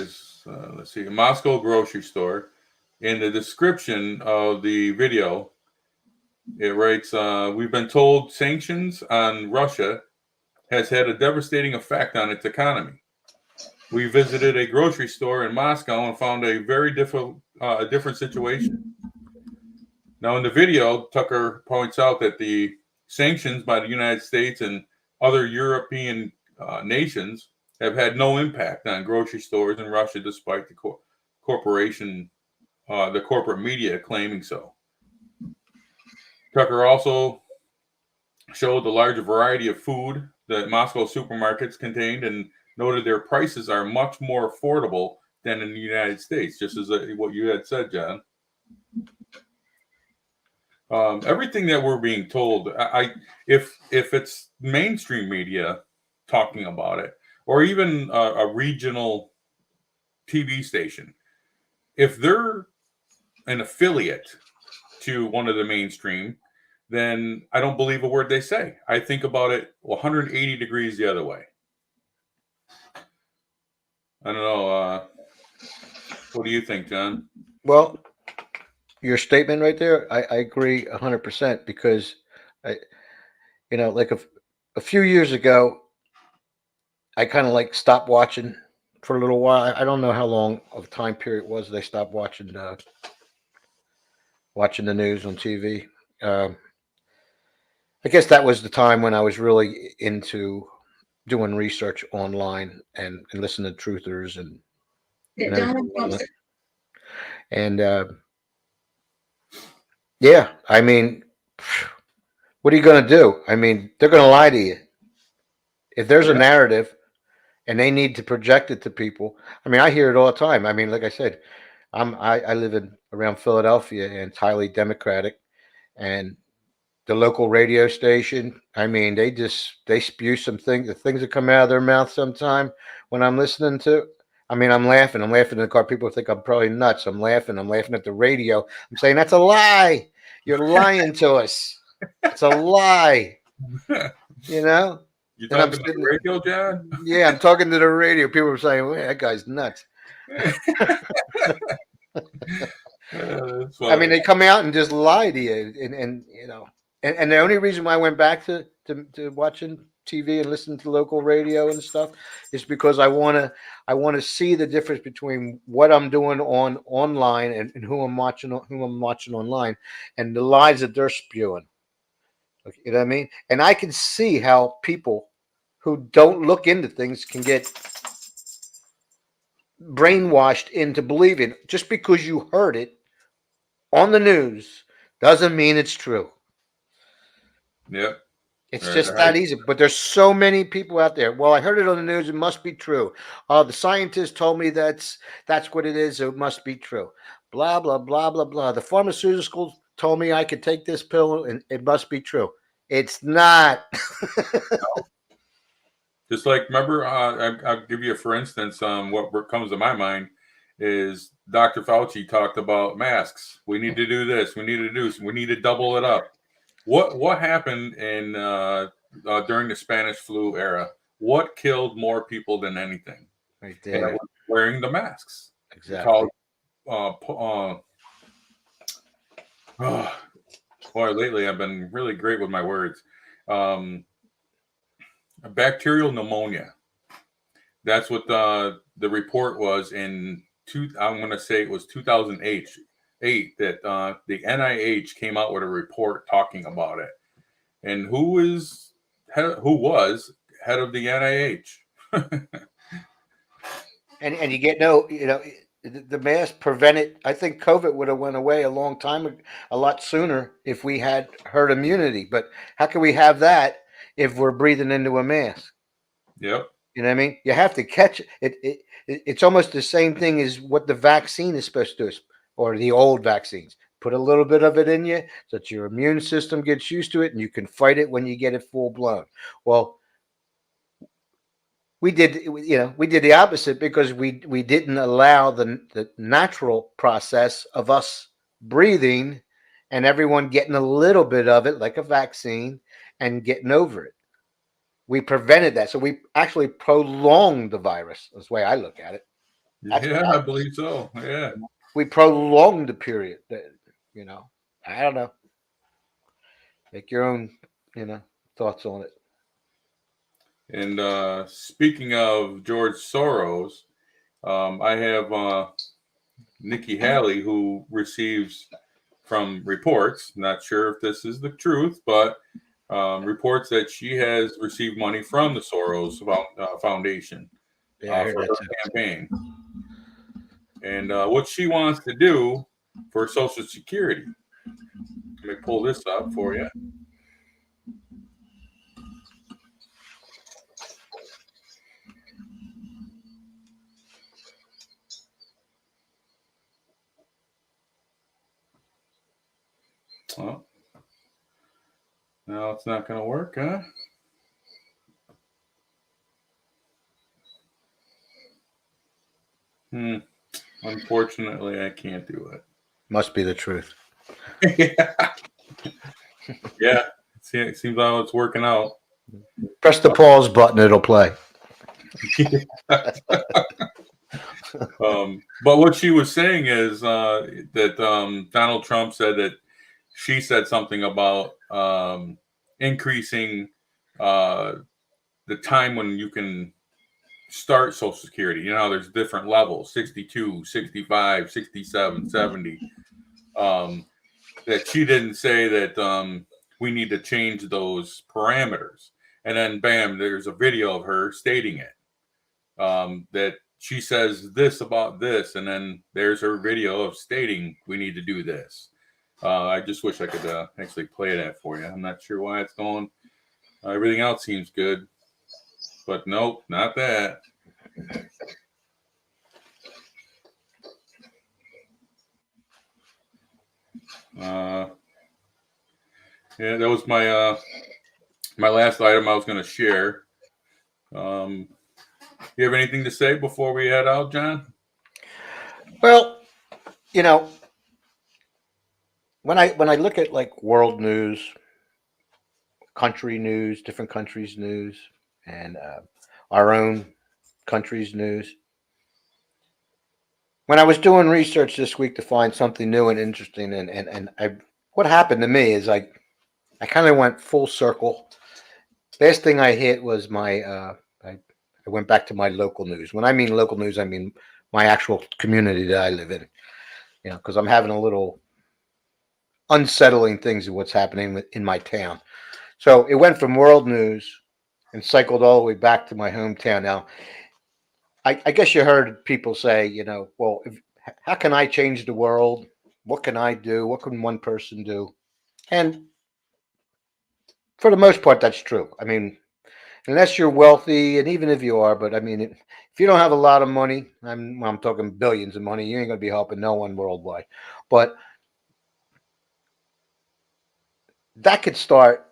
let's see, a Moscow grocery store. In the description of the video, it writes, we've been told sanctions on Russia has had a devastating effect on its economy. We visited a grocery store in Moscow and found a very different situation. Now, in the video, Tucker points out that the sanctions by the United States and other European nations have had no impact on grocery stores in Russia, despite the corporate media claiming so. Tucker also showed the large variety of food that Moscow supermarkets contained and noted their prices are much more affordable than in the United States, just as what you had said, John. Everything that we're being told, if it's mainstream media talking about it, or even a regional TV station, if they're an affiliate to one of the mainstream, then I don't believe a word they say. I think about it 180 degrees the other way. I don't know. What do you think, John? Well, your statement right there, I agree 100% because like a few years ago, I kind of like stopped watching for a little while. I don't know how long of time period it was they stopped watching the news on TV. I guess that was the time when I was really into doing research online and listening to truthers and yeah, I mean, what are you going to do? I mean, they're going to lie to you. If there's a narrative and they need to project it to people, I mean, I hear it all the time. I mean, like I said, I live around Philadelphia and it's highly Democratic, and the local radio station, I mean, they spew some things, the things that come out of their mouth sometime when I'm listening to. I mean, I'm laughing in the car. People think I'm probably nuts. I'm laughing at the radio. I'm saying, that's a lie. You're lying to us. It's a lie. You know? You talking to the radio, John? Yeah, I'm talking to the radio. People are saying, well, that guy's nuts. I mean, they come out and just lie to you. And and the only reason why I went back to watching TV and listening to local radio and stuff is because I want to see the difference between what I'm doing online and who I'm watching online and the lies that they're spewing. You know what I mean? And I can see how people who don't look into things can get brainwashed into believing just because you heard it on the news doesn't mean it's true. Yep. It's Right. just that easy. But there's so many people out there. Well, I heard it on the news. It must be true. The scientist told me that's what it is. So it must be true. Blah blah blah blah blah. The pharmaceuticals told me I could take this pill and it must be true. It's not. Just like, remember, I'll give you a for instance. What comes to my mind is Dr. Fauci talked about masks. We need to do this. We need to do. We need to double it up. What happened in during the Spanish flu era? What killed more people than anything? Right And it there. was wearing the masks. Exactly. Boy, lately I've been really great with my words. Bacterial pneumonia. That's what the report was in I'm going to say it was 2008 that the NIH came out with a report talking about it. And who was head of the NIH? And you get the mask prevented. I think COVID would have went away a lot sooner if we had herd immunity. But how can we have that if we're breathing into a mask? Yep. You know what I mean? You have to catch it. It's almost the same thing as what the vaccine is supposed to do, or the old vaccines. Put a little bit of it in you so that your immune system gets used to it and you can fight it when you get it full blown. Well, we did the opposite because we didn't allow the natural process of us breathing and everyone getting a little bit of it like a vaccine and getting over it. We prevented that. So we actually prolonged the virus. That's the way I look at it. I believe so. Yeah. We prolonged the period. I don't know. Make your own, thoughts on it. And speaking of George Soros, I have Nikki Haley, who receives from reports, not sure if this is the truth, but reports that she has received money from the Soros Foundation for her campaign. And what she wants to do for Social Security. Let me pull this up for you. Well, no, it's not going to work, huh? Unfortunately, I can't do it. Must be the truth. Yeah. It seems like it's working out. Press the pause button; it'll play. But what she was saying is that Donald Trump said that she said something about increasing the time when you can start Social Security. There's different levels, 62, 65, 67, 70. That she didn't say that we need to change those parameters. And then, bam, there's a video of her stating it. That she says this about this, and then there's her video of stating we need to do this. I just wish I could actually play that for you. I'm not sure why it's going. Everything else seems good. But nope, not that. Yeah, that was my my last item I was going to share. You have anything to say before we head out, John? Well, when I look at like world news, country news, different countries' news, and our own country's news. When I was doing research this week to find something new and interesting, and what happened to me is I kind of went full circle. Last thing I hit was I went back to my local news. When I mean local news, I mean my actual community that I live in. Because I'm having a little unsettling things of what's happening in my town. So it went from world news and cycled all the way back to my hometown. Now, I guess you heard people say, well, how can I change the world? What can I do? What can one person do? And for the most part, that's true. I mean, unless you're wealthy, and even if you are, but I mean, if you don't have a lot of money, I'm talking billions of money, you ain't going to be helping no one worldwide. But that could start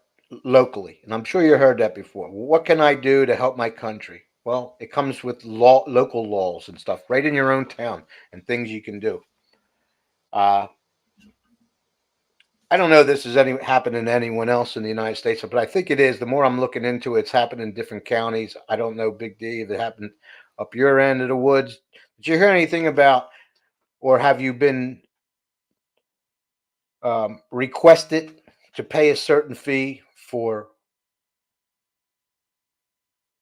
locally, and I'm sure you heard that before. What can I do to help my country? Well, it comes with local laws and stuff right in your own town and things you can do. Uh, I don't know if this is happening to anyone else in the United States, but I think it is. The more I'm looking into it, it's happening in different counties. I don't know, Big D, if it happened up your end of the woods. Did you hear anything about, or have you been requested to pay a certain fee for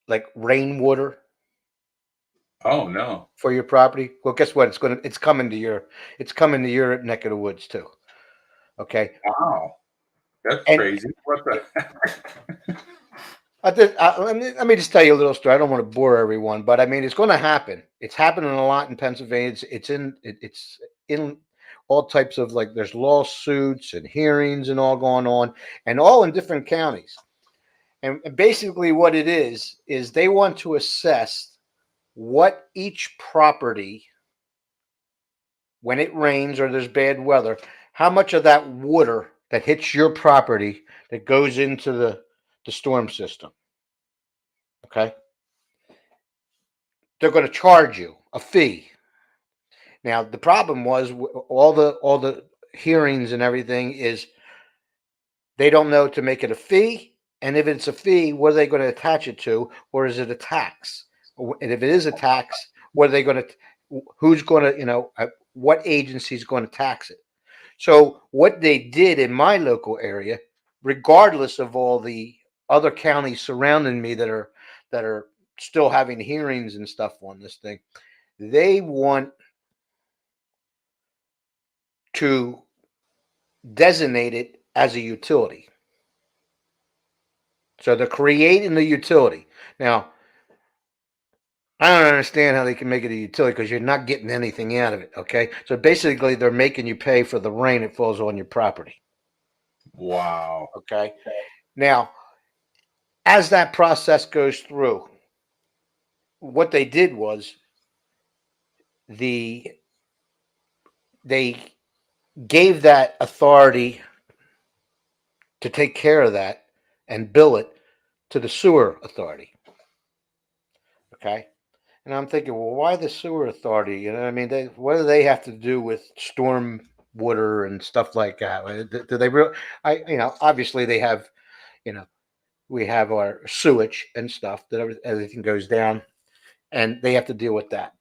like rainwater Oh no. for your property? Well, guess what? It's coming to your neck of the woods too. Okay, Wow. That's and crazy. What the let me just tell you a little story. I don't want to bore everyone, but I mean, it's going to happen. It's happening a lot in Pennsylvania. It's in all types of, like, there's lawsuits and hearings and all going on, and all in different counties. And basically, what it is they want to assess what each property, when it rains or there's bad weather, how much of that water that hits your property that goes into the storm system. Okay. They're going to charge you a fee. Now, the problem was all the hearings and everything is they don't know to make it a fee, and if it's a fee, what are they going to attach it to, or is it a tax? And if it is a tax, what are they going to? Who's going to? What agency is going to tax it? So what they did in my local area, regardless of all the other counties surrounding me that are still having hearings and stuff on this thing, they want to designate it as a utility. So they're creating the utility. Now, I don't understand how they can make it a utility because you're not getting anything out of it. Okay. So basically, they're making you pay for the rain that falls on your property. Wow. Okay. Now, as that process goes through, what they did was they gave that authority to take care of that and bill it to the sewer authority. Okay. And I'm thinking, well, why the sewer authority? You know what I mean? What do they have to do with storm water and stuff like that? Do they really? Obviously they have, we have our sewage and stuff that everything goes down, and they have to deal with that.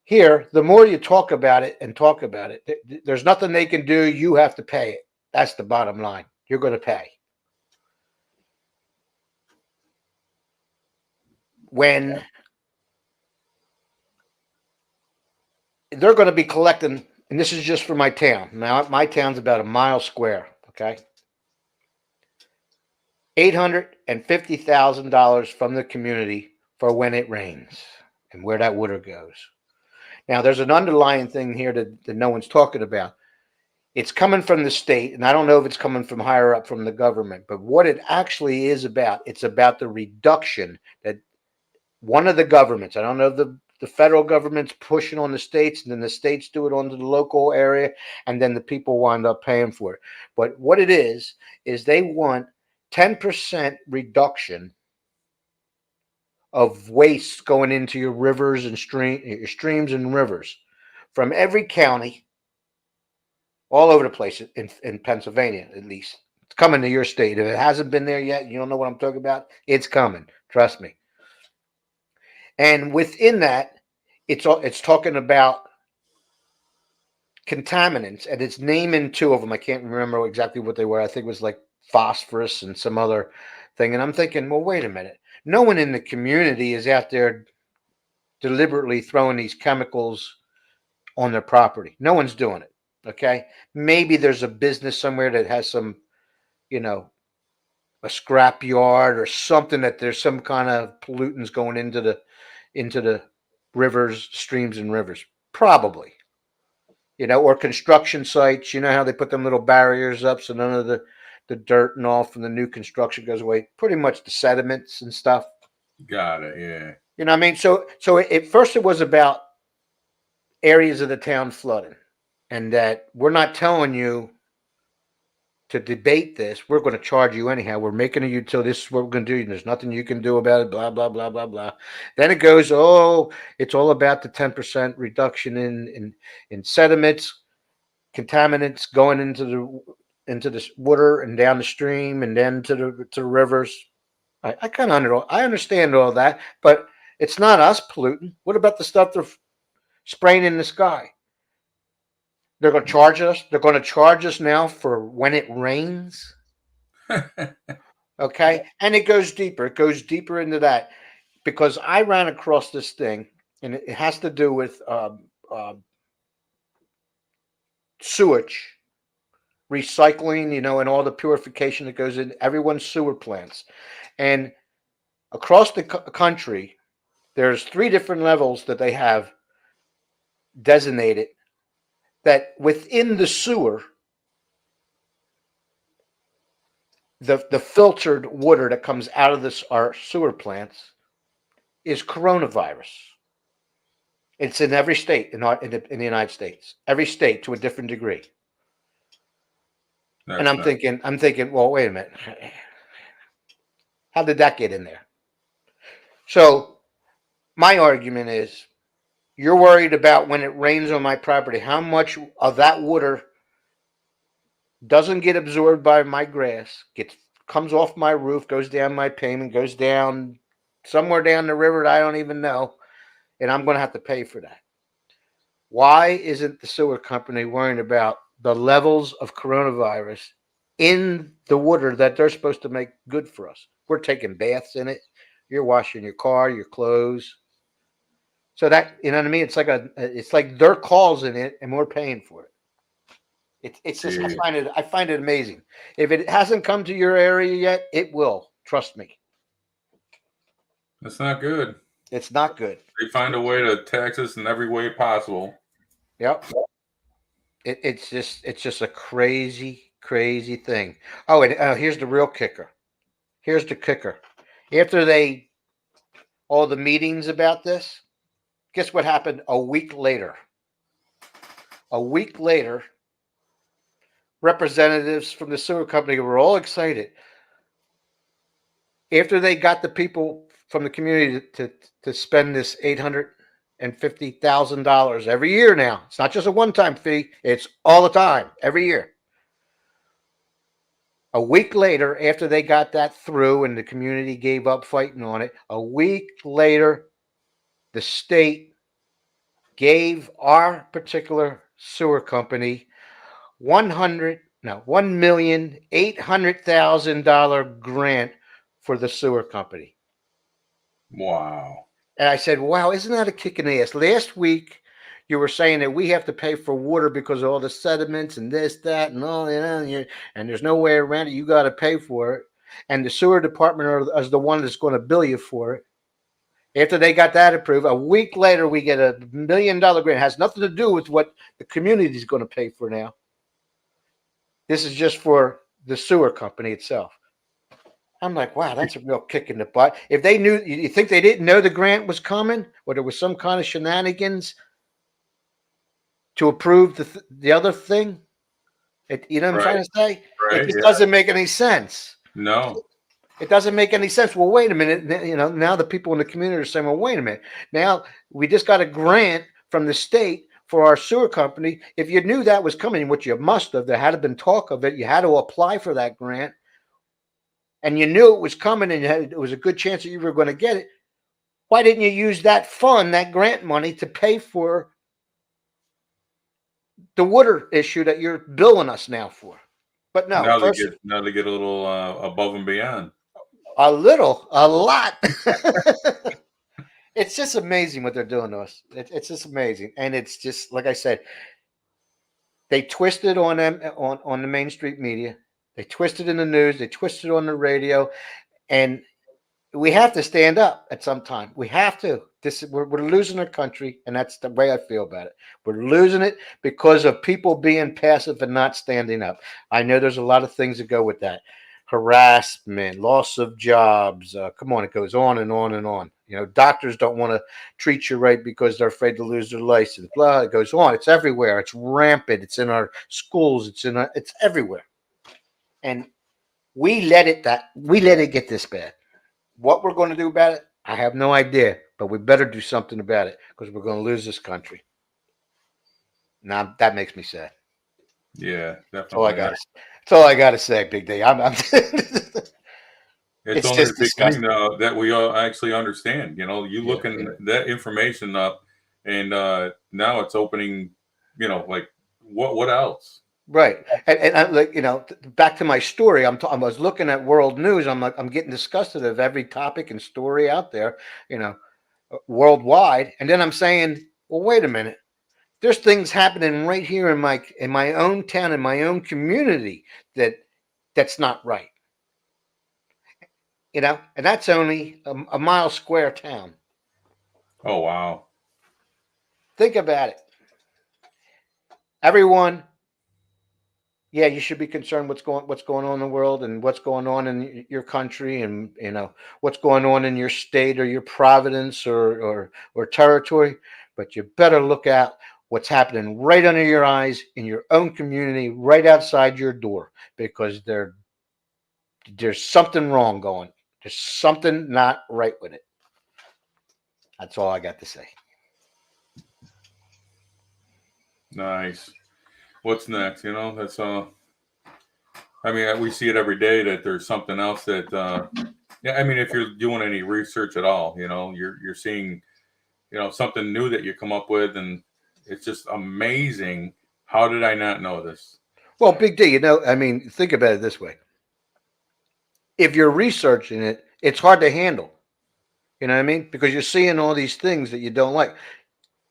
Here, the more you talk about it and talk about it, there's nothing they can do. You have to pay it. That's the bottom line. You're going to pay. When they're going to be collecting, and this is just for my town. Now, my town's about a mile square, okay? $850,000 from the community for when it rains and where that water goes. Now, there's an underlying thing here that no one's talking about. It's coming from the state, and I don't know if it's coming from higher up from the government, but what it actually is about, it's about the reduction that one of the governments, I don't know if the federal government's pushing on the states, and then the states do it onto the local area, and then the people wind up paying for it. But what it is they want 10% reduction of waste going into your rivers and your streams and rivers from every county all over the place in Pennsylvania, at least. It's coming to your state. If it hasn't been there yet, you don't know what I'm talking about, it's coming. Trust me. And within that, it's talking about contaminants, and it's naming two of them. I can't remember exactly what they were. I think it was like phosphorus and some other thing. And I'm thinking, well, wait a minute. No one in the community is out there deliberately throwing these chemicals on their property. No one's doing it. Okay. Maybe there's a business somewhere that has some, a scrap yard or something, that there's some kind of pollutants going into the rivers, streams and rivers. Probably. Or construction sites, how they put them little barriers up so none of the dirt and all from the new construction goes away. Pretty much the sediments and stuff. Got it. Yeah. You know what I mean? So at first it was about areas of the town flooding, and that we're not telling you to debate this. We're going to charge you anyhow. We're making a utility. This is what we're going to do. And there's nothing you can do about it. Blah, blah, blah, blah, blah. Then it goes, oh, it's all about the 10% reduction in sediments, contaminants going into the water and down the stream and then to the rivers. I kind of understand all that, but it's not us polluting. What about the stuff they're spraying in the sky? They're going to charge us. They're going to charge us now for when it rains. Okay. And it goes deeper. It goes deeper into that, because I ran across this thing, and it has to do with sewage, recycling, and all the purification that goes in everyone's sewer plants. And across the country, there's 3 different levels that they have designated, that within the sewer, the filtered water that comes out of our sewer plants is coronavirus. It's in every state in the United States, every state to a different degree. And I'm thinking, well, wait a minute. How did that get in there? So my argument is, you're worried about when it rains on my property, how much of that water doesn't get absorbed by my grass, comes off my roof, goes down my pavement, goes down somewhere down the river that I don't even know, and I'm going to have to pay for that. Why isn't the sewer company worrying about the levels of coronavirus in the water that they're supposed to make good for us? We're taking baths in it. You're washing your car, your clothes. So that, you know what I mean? It's like they're causing it and we're paying for it. It's just, I find it amazing. If it hasn't come to your area yet, it will. Trust me. That's not good. It's not good. They find a way to tax us in every way possible. Yep. It's just a crazy, crazy thing. Oh, and here's the real kicker. Here's the kicker. After all the meetings about this, guess what happened a week later? A week later, representatives from the sewer company were all excited. After they got the people from the community to spend this $850,000 every year now. It's not just a one-time fee. It's all the time, every year. A week later, after they got that through and the community gave up fighting on it, a week later, the state gave our particular sewer company $1,800,000 grant for the sewer company. Wow. And I said, wow, isn't that a kick in the ass? Last week, you were saying that we have to pay for water because of all the sediments and this, that, and all, and there's no way around it. You got to pay for it. And the sewer department is the one that's going to bill you for it. After they got that approved, a week later, we get a $1 million grant. It has nothing to do with what the community is going to pay for now. This is just for the sewer company itself. I'm like, wow, that's a real kick in the butt. If they knew, you think they didn't know the grant was coming, or there was some kind of shenanigans to approve the other thing? You know what I'm trying to say? Right, it just doesn't make any sense. No. It doesn't make any sense. Well, wait a minute. Now the people in the community are saying, well, wait a minute. Now we just got a grant from the state for our sewer company. If you knew that was coming, which you must have, there had been talk of it, you had to apply for that grant, and you knew it was coming and it was a good chance that you were going to get it, why didn't you use that fund, that grant money, to pay for the water issue that you're billing us now for? But no. Now they get a little above and beyond. A lot. It's just amazing what they're doing to us. It's just amazing. And it's just, like I said, they twisted on them on the Main Street media. They twist it in the news. They twist it on the radio, and we have to stand up at some time. We have to. We're losing our country, and that's the way I feel about it. We're losing it because of people being passive and not standing up. I know there's a lot of things that go with that: harassment, loss of jobs. Come on, it goes on and on and on. You know, doctors don't want to treat you right because they're afraid to lose their license. Blah, it goes on. It's everywhere. It's rampant. It's in our schools. It's everywhere, and we let it get this bad. What we're going to do about it, I have no idea, but we better do something about it because we're going to lose this country. Now that makes me sad. Yeah, That's all I definitely. got. That's all I got to say, Big D. It's It's only just the beginning disgusting. that we all actually understand. You know, you Yeah. looking that information up, and now it's opening. You know, like what else? Right, and I, like back to my story. I was looking at world news. I'm like, I'm getting disgusted of every topic and story out there, you know, worldwide. And then I'm saying, well, wait a minute. There's things happening right here in my own town, in my own community that's not right. You know, and that's only a mile square town. Oh wow. Think about it. Everyone, yeah, you should be concerned what's going on in the world and what's going on in your country, and what's going on in your state or your province or territory. But you better look out what's happening right under your eyes in your own community, right outside your door, because there's something wrong going. There's something not right with it. That's all I got to say. Nice. What's next? You know, that's I mean, we see it every day that there's something else that. Yeah, I mean, if you're doing any research at all, you know, you're seeing, you know, something new that you come up with, and it's just amazing. How did I not know this? Well, Big D, I mean, think about it this way. If you're researching it, it's hard to handle. You know what I mean? Because you're seeing all these things that you don't like.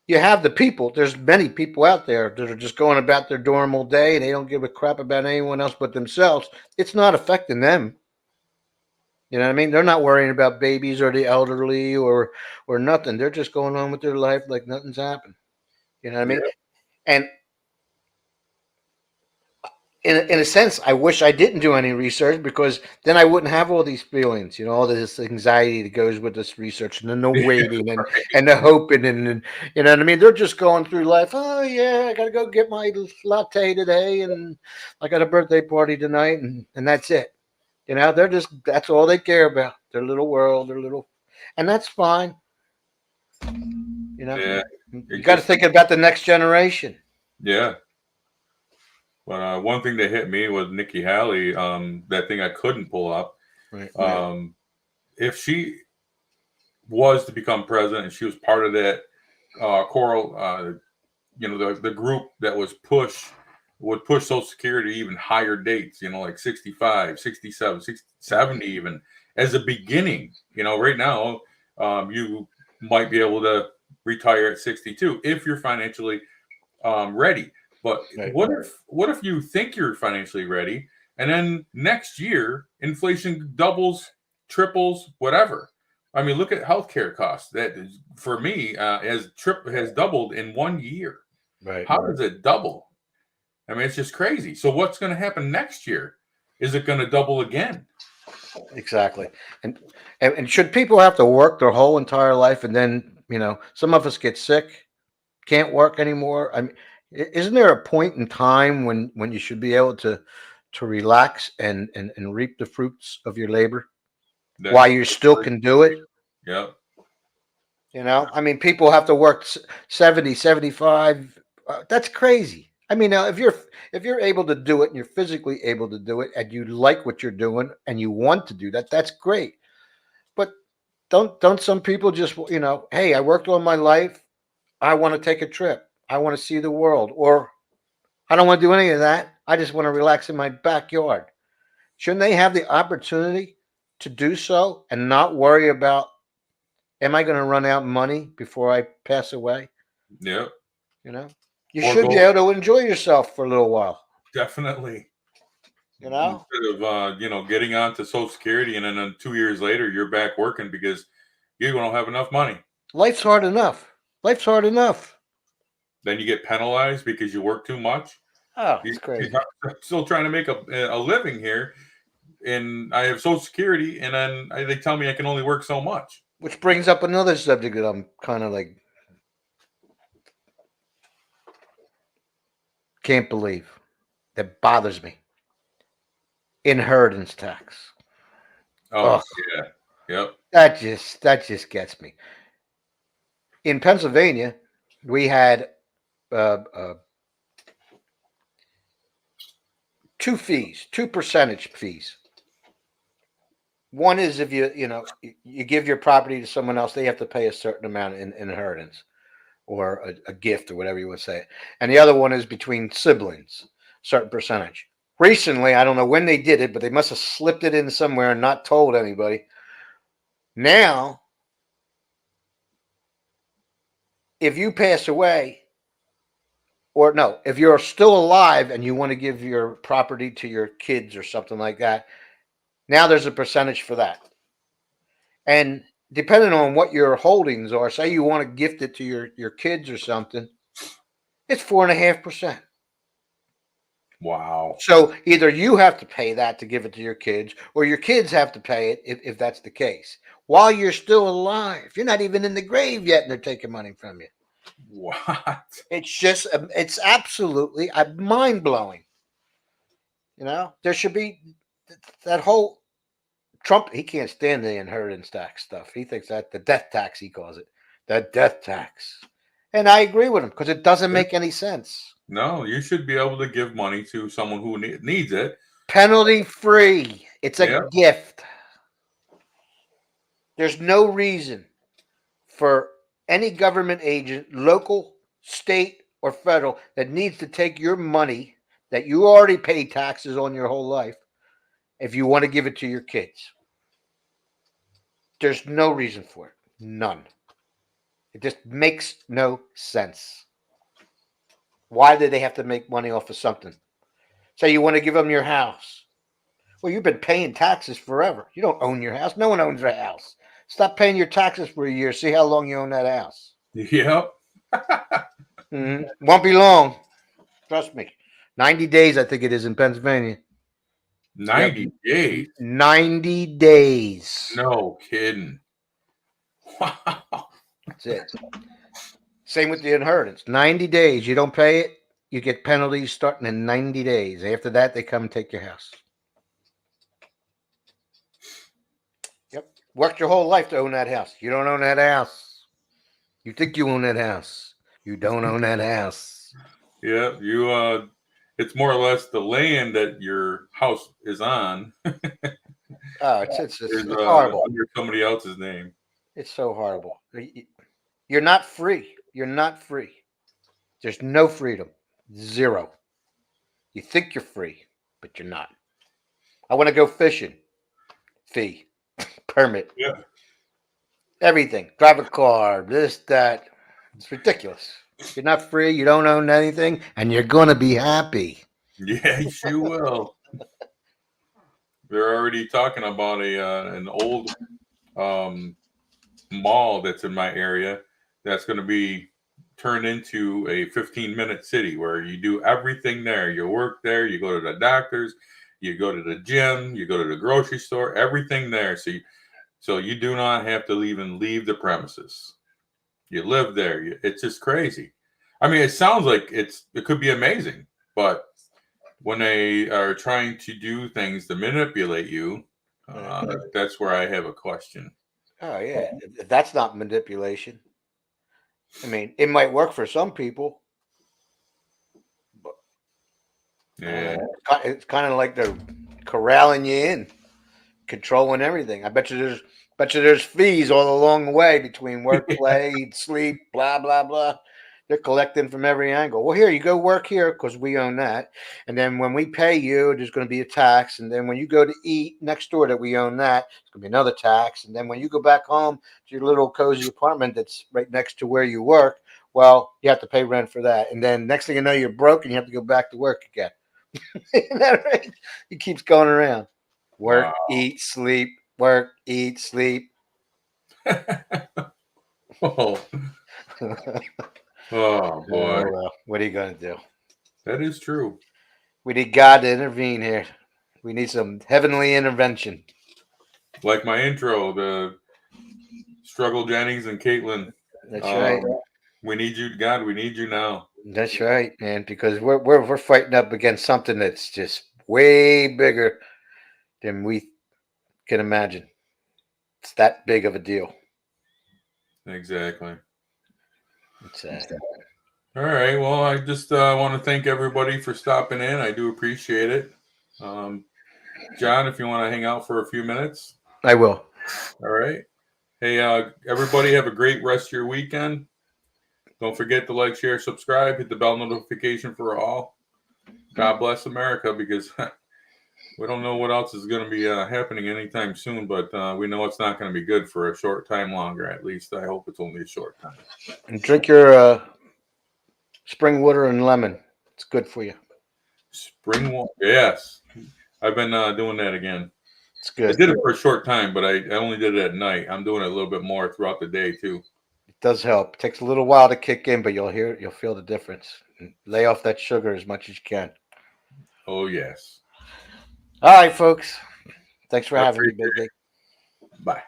You have the people. There's many people out there that are just going about their normal day. They don't give a crap about anyone else but themselves. It's not affecting them. You know what I mean? They're not worrying about babies or the elderly or nothing. They're just going on with their life like nothing's happened. You know what I mean? Yeah. And in a sense, I wish I didn't do any research because then I wouldn't have all these feelings, all this anxiety that goes with this research and then the waiting and the hoping and you know what I mean? They're just going through life. Oh yeah, I gotta go get my latte today and I got a birthday party tonight and that's it. That's all they care about. Their little world, and that's fine. Yeah, You it got to just think about the next generation. yeah. But one thing that hit me was Nikki Haley. That thing I couldn't pull up. Right. If she was to become president, and she was part of that choral, the group that would push Social Security to even higher dates, like 65, 67, 60, 70 even as a beginning. Right now, you might be able to retire at 62 if you're financially ready. But Right. what if you think you're financially ready, and then next year inflation doubles, triples, whatever? I mean, look at healthcare costs. That is, for me, has doubled in 1 year. Right. How does it double? I mean, it's just crazy. So what's going to happen next year? Is it going to double again? Exactly. And should people have to work their whole entire life and then, some of us get sick, can't work anymore? I mean, isn't there a point in time when you should be able to relax and reap the fruits of your labor while you still can do it? Yeah. I mean, people have to work 70, 75. That's crazy. I mean, now if you're able to do it and you're physically able to do it and you like what you're doing and you want to do that, that's great. But don't some people just, hey, I worked all my life. I want to take a trip. I want to see the world, or I don't want to do any of that. I just want to relax in my backyard. Shouldn't they have the opportunity to do so and not worry about, am I going to run out of money before I pass away? Yeah. You Or should be go able to enjoy yourself for a little while. definitely. You know, Instead of getting onto Social Security and then 2 years later you're back working because you don't have enough money. life's hard enough. Life's hard enough. Then you get penalized because you work too much. Oh, it's crazy. I'm still trying to make a living here, and I have Social Security, and then they tell me I can only work so much. Which brings up another subject that I'm kind of like can't believe, that bothers me. Inheritance tax. Oh, Ugh. yeah. Yep. That just gets me. In Pennsylvania, we had two percentage fees. One is if you give your property to someone else, they have to pay a certain amount in inheritance or a gift or whatever you would say. And the other one is between siblings, certain percentage. Recently, I don't know when they did it, but they must have slipped it in somewhere and not told anybody. Now, if you pass away, or no, if you're still alive and you want to give your property to your kids or something like that, now there's a percentage for that. And depending on what your holdings are, say you want to gift it to your kids or something, it's 4.5%. Wow. So either you have to pay that to give it to your kids, or your kids have to pay it if that's the case. While you're still alive, you're not even in the grave yet, and they're taking money from you. What? It's absolutely mind blowing. There should be that whole Trump. He can't stand the inheritance tax stuff. He thinks that the death tax, he calls it, the death tax. And I agree with him because it doesn't make any sense. No, you should be able to give money to someone who needs it. Penalty free. It's a Yep. gift. There's no reason for any government agent, local, state, or federal, that needs to take your money that you already pay taxes on your whole life if you want to give it to your kids. There's no reason for it. None. It just makes no sense. Why do they have to make money off of something? Say you want to give them your house. Well, you've been paying taxes forever. You don't own your house. No one owns their house. Stop paying your taxes for a year. See how long you own that house. Yep. Won't be long. Trust me. 90 days, I think it is in Pennsylvania. 90 days. 90 days. No kidding. Wow. That's it. Same with the inheritance. 90 days. You don't pay it, you get penalties starting in 90 days. After that, they come and take your house. Yep. Worked your whole life to own that house. You don't own that house. You think you own that house. You don't own that house. Yeah, it's more or less the land that your house is on. Oh, it's horrible. Under somebody else's name. It's so horrible. You're not free. You're not free. There's no freedom. Zero. You think you're free, but you're not. I want to go fishing. Fee. Permit. Yeah. Everything. Drive a car. This, that. It's ridiculous. You're not free. You don't own anything, and you're going to be happy. Yes, you will. They're already talking about an old mall that's in my area that's going to be turned into a 15-minute city where you do everything there. You work there, you go to the doctors, you go to the gym, you go to the grocery store, everything there. So you do not have to even leave the premises. You live there. It's just crazy. I mean, it sounds like it could be amazing, but when they are trying to do things to manipulate you, that's where I have a question. Oh, yeah. That's not manipulation. I mean, it might work for some people, but Yeah. It's kind of like they're corralling you in, controlling everything. I bet you there's fees all along the way between work, play, sleep, blah, blah, blah. They're collecting from every angle. Well, here, you go work here because we own that. And then when we pay you, there's going to be a tax. And then when you go to eat next door that we own that, it's going to be another tax. And then when you go back home to your little cozy apartment that's right next to where you work, well, you have to pay rent for that. And then next thing you know, you're broke and you have to go back to work again. Isn't that right? He keeps going around. Work, Wow. eat, sleep. Work, eat, sleep. Oh, oh boy, Well, what are you going to do? that is true. We need God to intervene here. We need some heavenly intervention. Like my intro, the struggle Jennings and Caitlynne. That's right. We need you, God. We need you now. That's right, man. Because we're fighting up against something that's just way bigger than we can imagine. It's that big of a deal. Exactly. It's All right. Well, I just want to thank everybody for stopping in. I do appreciate it. John, if you want to hang out for a few minutes. I will. All right. Hey, everybody, have a great rest of your weekend. Don't forget to like, share, subscribe, hit the bell notification for all. God bless America, because we don't know what else is going to be happening anytime soon, but we know it's not going to be good for a short time longer. At least I hope it's only a short time. And drink your spring water and lemon. It's good for you. Spring water, yes. I've been doing that again. It's I good. did it for a short time, but I only did it at night. I'm doing it a little bit more throughout the day too. It does help. It takes a little while to kick in, but you'll feel the difference. And lay off that sugar as much as you can. Oh yes. All right, folks. Thanks for I having me, appreciate Big Dick. Bye.